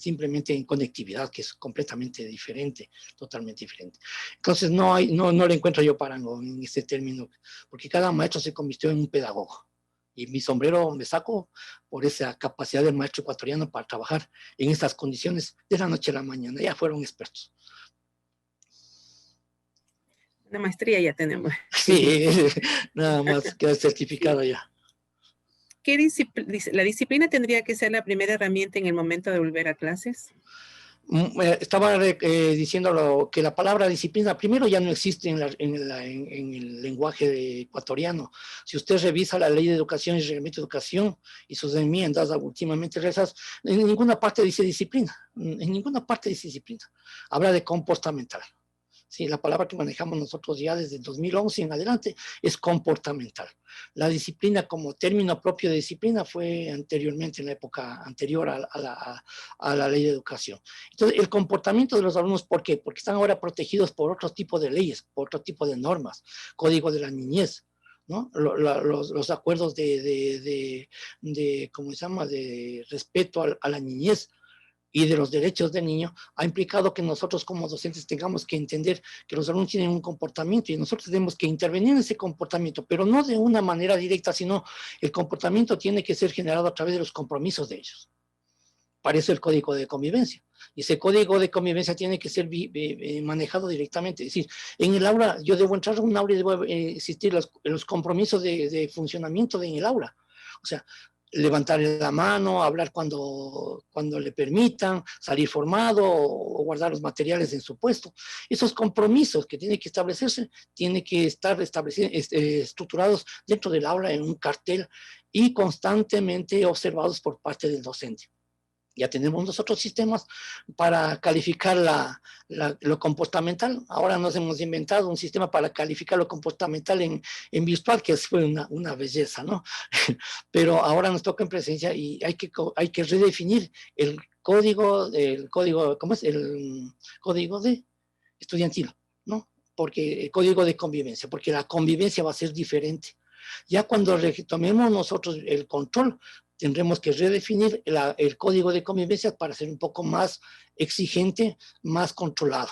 simplemente en conectividad, que es completamente diferente, totalmente diferente. Entonces no le encuentro yo parangón en este término, porque cada maestro se convirtió en un pedagogo. Y mi sombrero me saco por esa capacidad del maestro ecuatoriano para trabajar en estas condiciones de la noche a la mañana. Ya fueron expertos. Una maestría ya tenemos. Sí, nada más queda certificado ya. ¿La disciplina tendría que ser la primera herramienta en el momento de volver a clases? Estaba diciendo que la palabra disciplina primero ya no existe en el lenguaje ecuatoriano. Si usted revisa la ley de educación y el reglamento de educación y sus enmiendas últimamente rezas, en ninguna parte dice disciplina, en ninguna parte dice disciplina. Habla de comportamental. Sí, la palabra que manejamos nosotros ya desde el 2011 en adelante es comportamental. La disciplina como término propio de disciplina fue anteriormente, en la época anterior a la ley de educación. Entonces, el comportamiento de los alumnos, ¿por qué? Porque están ahora protegidos por otro tipo de leyes, por otro tipo de normas, código de la niñez, ¿no? Los acuerdos ¿cómo se llama?, de respeto a la niñez y de los derechos del niño, ha implicado que nosotros como docentes tengamos que entender que los alumnos tienen un comportamiento y nosotros tenemos que intervenir en ese comportamiento, pero no de una manera directa, sino el comportamiento tiene que ser generado a través de los compromisos de ellos. Para eso el código de convivencia. Y ese código de convivencia tiene que ser manejado directamente. Es decir, en el aula, yo debo entrar a un aula y debo existir los compromisos de funcionamiento en el aula. O sea, levantar la mano, hablar cuando le permitan, salir formado o guardar los materiales en su puesto. Esos compromisos que tienen que establecerse, tienen que estar estructurados dentro del aula en un cartel y constantemente observados por parte del docente. Ya tenemos nosotros sistemas para calificar lo comportamental. Ahora nos hemos inventado un sistema para calificar lo comportamental en virtual, que fue una belleza, ¿no? Pero ahora nos toca en presencia y hay que redefinir el código, ¿cómo es? El código de estudiantil, ¿no? Porque el código de convivencia, porque la convivencia va a ser diferente. Ya cuando retomemos nosotros el control, tendremos que redefinir el código de convivencia para ser un poco más exigente, más controlado.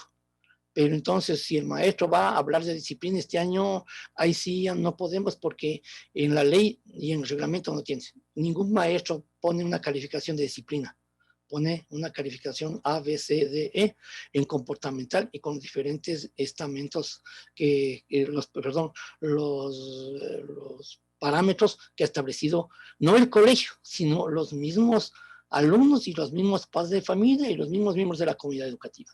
Pero entonces, si el maestro va a hablar de disciplina este año, ahí sí ya no podemos porque en la ley y en el reglamento no tiene. Ningún maestro pone una calificación de disciplina. Pone una calificación A, B, C, D, E en comportamental y con diferentes estamentos los parámetros que ha establecido no el colegio, sino los mismos alumnos y los mismos padres de familia y los mismos miembros de la comunidad educativa.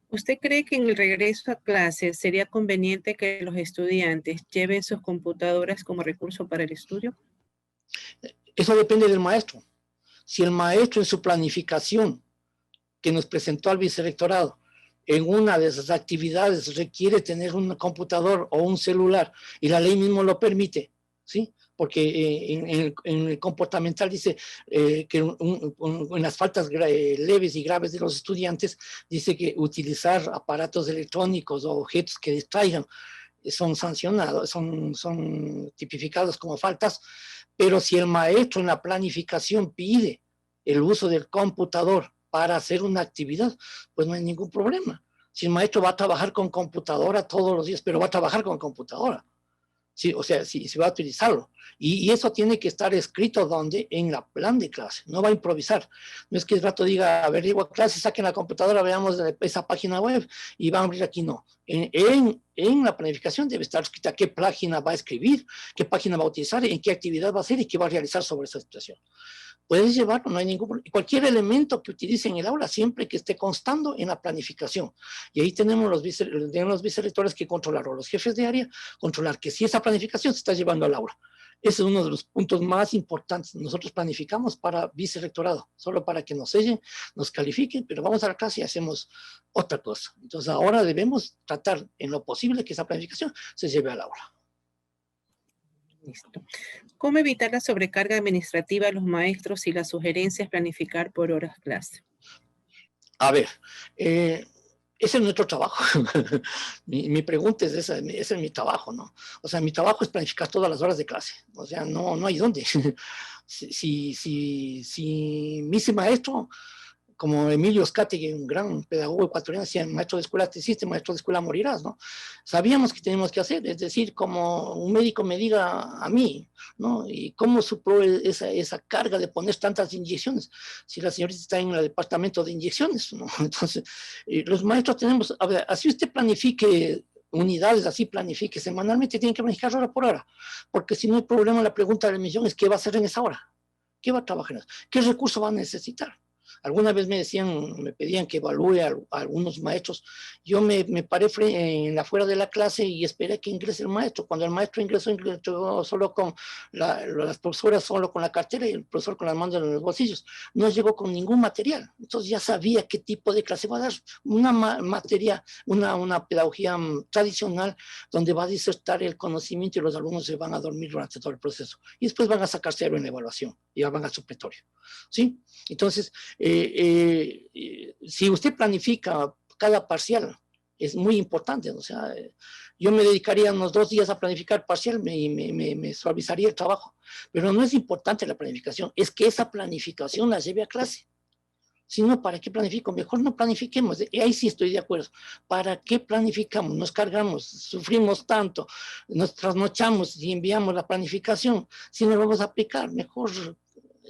¿Usted cree que en el regreso a clases sería conveniente que los estudiantes lleven sus computadoras como recurso para el estudio? Eso depende del maestro. Si el maestro en su planificación que nos presentó al vicerrectorado en una de esas actividades requiere tener un computador o un celular y la ley mismo lo permite, ¿sí? Porque en el comportamental dice que en las faltas leves y graves de los estudiantes dice que utilizar aparatos electrónicos o objetos que distraigan son sancionados, son tipificados como faltas, pero si el maestro en la planificación pide el uso del computador para hacer una actividad, pues no hay ningún problema. Si el maestro va a trabajar con computadora todos los días, pero va a trabajar con computadora, sí, o sea, si va a utilizarlo. Y eso tiene que estar escrito donde en la plan de clase, no va a improvisar. No es que el rato diga, a ver, llego a clase, saquen la computadora, veamos esa página web y van a abrir aquí, no. En la planificación debe estar escrita qué página va a escribir, qué página va a utilizar, en qué actividad va a hacer y qué va a realizar sobre esa situación. Puedes llevarlo, no hay ningún problema. Cualquier elemento que utilice en el aula, siempre que esté constando en la planificación. Y ahí tenemos los vicerrectores que controlar, o los jefes de área, controlar que si esa planificación se está llevando al aula. Ese es uno de los puntos más importantes. Nosotros planificamos para vicerrectorado, solo para que nos sellen, nos califiquen, pero vamos a la clase y hacemos otra cosa. Entonces ahora debemos tratar en lo posible que esa planificación se lleve al aula. Listo. ¿Cómo evitar la sobrecarga administrativa a los maestros y las sugerencias planificar por horas clase? A ver, ese es nuestro trabajo. mi pregunta es esa, ese es mi trabajo, ¿no? O sea, mi trabajo es planificar todas las horas de clase. O sea, no hay dónde. Si mi maestro, como Emilio Scati, un gran pedagogo ecuatoriano, decía, maestro de escuela te hiciste, maestro de escuela morirás, ¿no? Sabíamos que teníamos que hacer, es decir, como un médico me diga a mí, ¿no? Y cómo supo esa carga de poner tantas inyecciones, si la señorita está en el departamento de inyecciones, ¿no? Entonces, los maestros tenemos, a ver, así usted planifique unidades, así planifique semanalmente, tienen que planificar hora por hora, porque si no hay problema, la pregunta de la emisión es, ¿qué va a hacer en esa hora? ¿Qué va a trabajar en eso? ¿Qué recursos va a necesitar? Alguna vez me pedían que evalúe a algunos maestros. Yo me paré en la fuera de la clase y esperé que ingrese el maestro. Cuando el maestro ingresó solo con las profesoras, solo con la cartera y el profesor con las manos en los bolsillos. No llegó con ningún material. Entonces ya sabía qué tipo de clase va a dar. Una materia, una pedagogía tradicional donde va a disertar el conocimiento y los alumnos se van a dormir durante todo el proceso. Y después van a sacar cero en la evaluación y ya van al supletorio. ¿Sí? Entonces, si usted planifica cada parcial, es muy importante. O sea, yo me dedicaría unos 2 días a planificar parcial y me suavizaría el trabajo. Pero no es importante la planificación, es que esa planificación la lleve a clase. Si no, ¿para qué planifico? Mejor no planifiquemos. Y ahí sí estoy de acuerdo. ¿Para qué planificamos? Nos cargamos, sufrimos tanto, nos trasnochamos y enviamos la planificación. Si no lo vamos a aplicar, mejor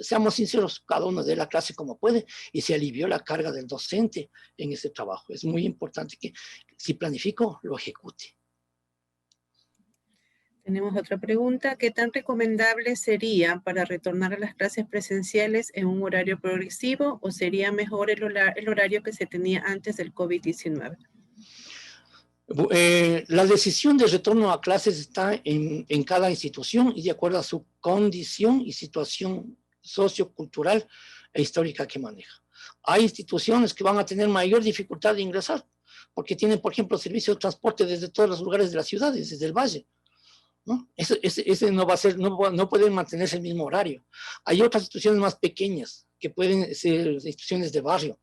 seamos sinceros, cada uno de la clase como puede y se alivió la carga del docente en ese trabajo. Es muy importante que si planifico, lo ejecute. Tenemos otra pregunta. ¿Qué tan recomendable sería para retornar a las clases presenciales en un horario progresivo o sería mejor el horario que se tenía antes del COVID-19? La decisión de retorno a clases está en cada institución y de acuerdo a su condición y situación sociocultural e histórica que maneja. Hay instituciones que van a tener mayor dificultad de ingresar porque tienen, por ejemplo, servicio de transporte desde todos los lugares de las ciudades, desde el valle. ¿No? Ese no va a ser, no pueden mantenerse el mismo horario. Hay otras instituciones más pequeñas que pueden ser instituciones de barrio,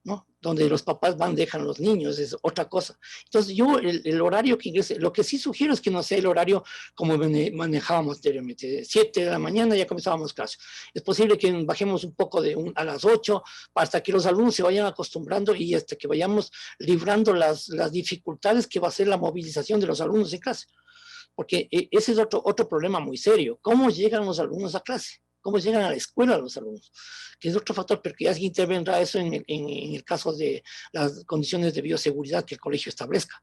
¿no? Donde los papás van, dejan a los niños, es otra cosa. Entonces yo el horario que ingrese, lo que sí sugiero es que no sea el horario como manejábamos anteriormente, 7 de la mañana ya comenzábamos clases. Es posible que bajemos un poco a las 8 hasta que los alumnos se vayan acostumbrando y hasta que vayamos librando las dificultades que va a ser la movilización de los alumnos en clase. Porque ese es otro problema muy serio. ¿Cómo llegan los alumnos a clase? ¿Cómo llegan a la escuela los alumnos? Que es otro factor, pero que ya intervendrá eso en el caso de las condiciones de bioseguridad que el colegio establezca.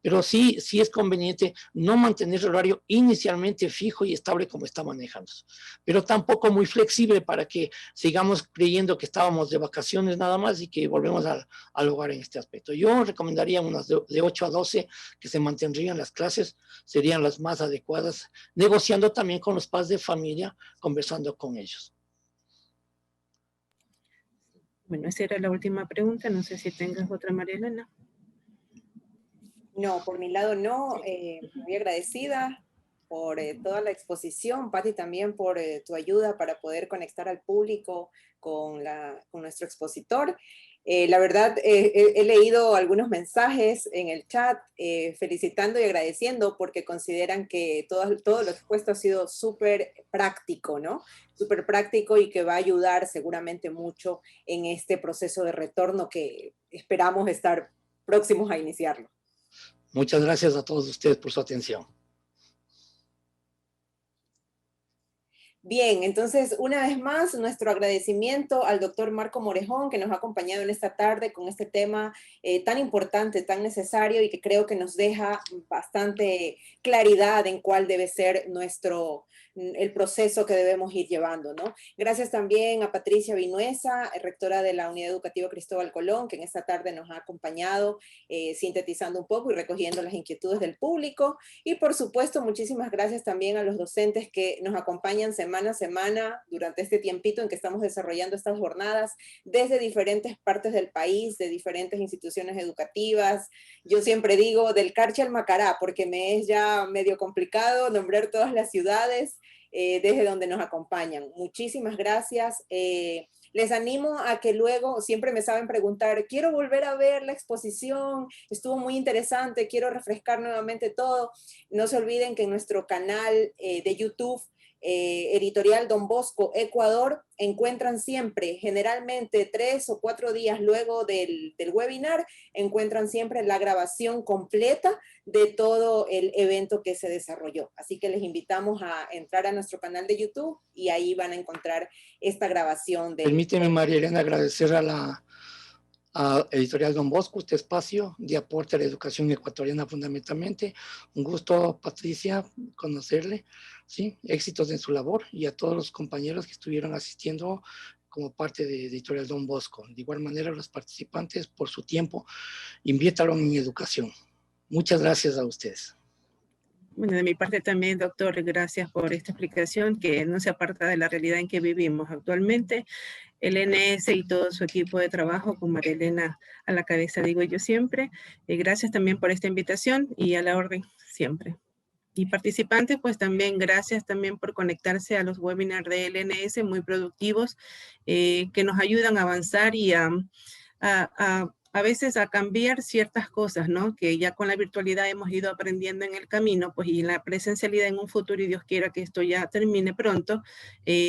Pero sí es conveniente no mantener el horario inicialmente fijo y estable como está manejándose, pero tampoco muy flexible para que sigamos creyendo que estábamos de vacaciones nada más y que volvemos al hogar en este aspecto. Yo recomendaría unas de 8 a 12 que se mantendrían las clases, serían las más adecuadas, negociando también con los padres de familia, conversando con ellos. Bueno, esa era la última pregunta. No sé si tengas otra, María Elena. No, por mi lado no. Muy agradecida por toda la exposición, Patti, también por tu ayuda para poder conectar al público con nuestro expositor. La verdad, he leído algunos mensajes en el chat felicitando y agradeciendo porque consideran que todo lo expuesto ha sido súper práctico, ¿no? Súper práctico y que va a ayudar seguramente mucho en este proceso de retorno que esperamos estar próximos a iniciarlo. Muchas gracias a todos ustedes por su atención. Bien, entonces, una vez más, nuestro agradecimiento al doctor Marco Morejón, que nos ha acompañado en esta tarde con este tema tan importante, tan necesario y que creo que nos deja bastante claridad en cuál debe ser el proceso que debemos ir llevando, ¿no? Gracias también a Patricia Vinuesa, rectora de la Unidad Educativa Cristóbal Colón, que en esta tarde nos ha acompañado sintetizando un poco y recogiendo las inquietudes del público. Y por supuesto, muchísimas gracias también a los docentes que nos acompañan semana a semana durante este tiempito en que estamos desarrollando estas jornadas desde diferentes partes del país, de diferentes instituciones educativas. Yo siempre digo del Carchi al Macará, porque me es ya medio complicado nombrar todas las ciudades desde donde nos acompañan. Muchísimas gracias. Les animo a que luego, siempre me saben preguntar, quiero volver a ver la exposición, estuvo muy interesante, quiero refrescar nuevamente todo. No se olviden que en nuestro canal de YouTube, Editorial Don Bosco Ecuador, encuentran siempre, generalmente 3 o 4 días luego del webinar, encuentran siempre la grabación completa de todo el evento que se desarrolló. Así que les invitamos a entrar a nuestro canal de YouTube y ahí van a encontrar esta grabación. Permíteme, María Elena, agradecer a Editorial Don Bosco este espacio de aporte a la educación ecuatoriana fundamentalmente. Un gusto, Patricia, conocerle, ¿sí? Éxitos en su labor, y a todos los compañeros que estuvieron asistiendo como parte de Editorial Don Bosco. De igual manera, los participantes, por su tiempo, inviértanlo en educación. Muchas gracias a ustedes. Bueno, de mi parte también, doctor, gracias por esta explicación que no se aparta de la realidad en que vivimos actualmente. El NS y todo su equipo de trabajo, con María Elena a la cabeza, digo yo siempre. Gracias también por esta invitación y a la orden siempre. Y participantes, pues también gracias también por conectarse a los webinars de LNS, muy productivos, que nos ayudan a avanzar y a veces a cambiar ciertas cosas, ¿no? Que ya con la virtualidad hemos ido aprendiendo en el camino, pues, y la presencialidad en un futuro, y Dios quiera que esto ya termine pronto,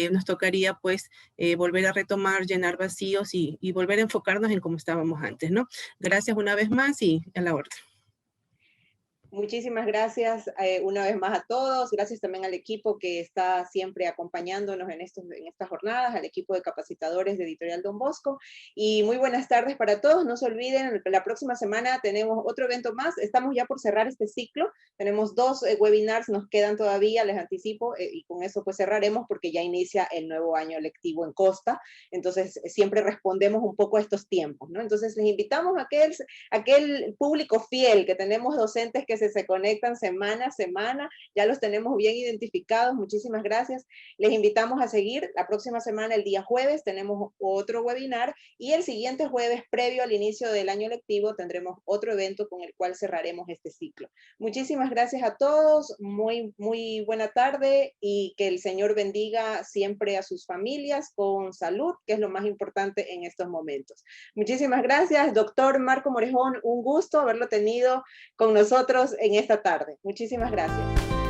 nos tocaría, pues, volver a retomar, llenar vacíos y volver a enfocarnos en cómo estábamos antes, ¿no? Gracias una vez más y a la orden. Muchísimas gracias una vez más a todos. Gracias también al equipo que está siempre acompañándonos en estas jornadas, al equipo de capacitadores de Editorial Don Bosco. Y muy buenas tardes para todos. No se olviden, la próxima semana tenemos otro evento más. Estamos ya por cerrar este ciclo. Tenemos 2 webinars, nos quedan todavía, les anticipo, y con eso pues cerraremos porque ya inicia el nuevo año lectivo en Costa. Entonces siempre respondemos un poco a estos tiempos, ¿no? Entonces les invitamos a aquel público fiel que tenemos, docentes que se conectan semana a semana, ya los tenemos bien identificados. Muchísimas gracias. Les invitamos a seguir. La próxima semana, el día jueves, tenemos otro webinar, y el siguiente jueves, previo al inicio del año lectivo, tendremos otro evento con el cual cerraremos este ciclo. Muchísimas gracias a todos. Muy buena tarde, y que el Señor bendiga siempre a sus familias con salud, que es lo más importante en estos momentos. Muchísimas gracias, doctor Marco Morejón. Un gusto haberlo tenido con nosotros en esta tarde. Muchísimas gracias.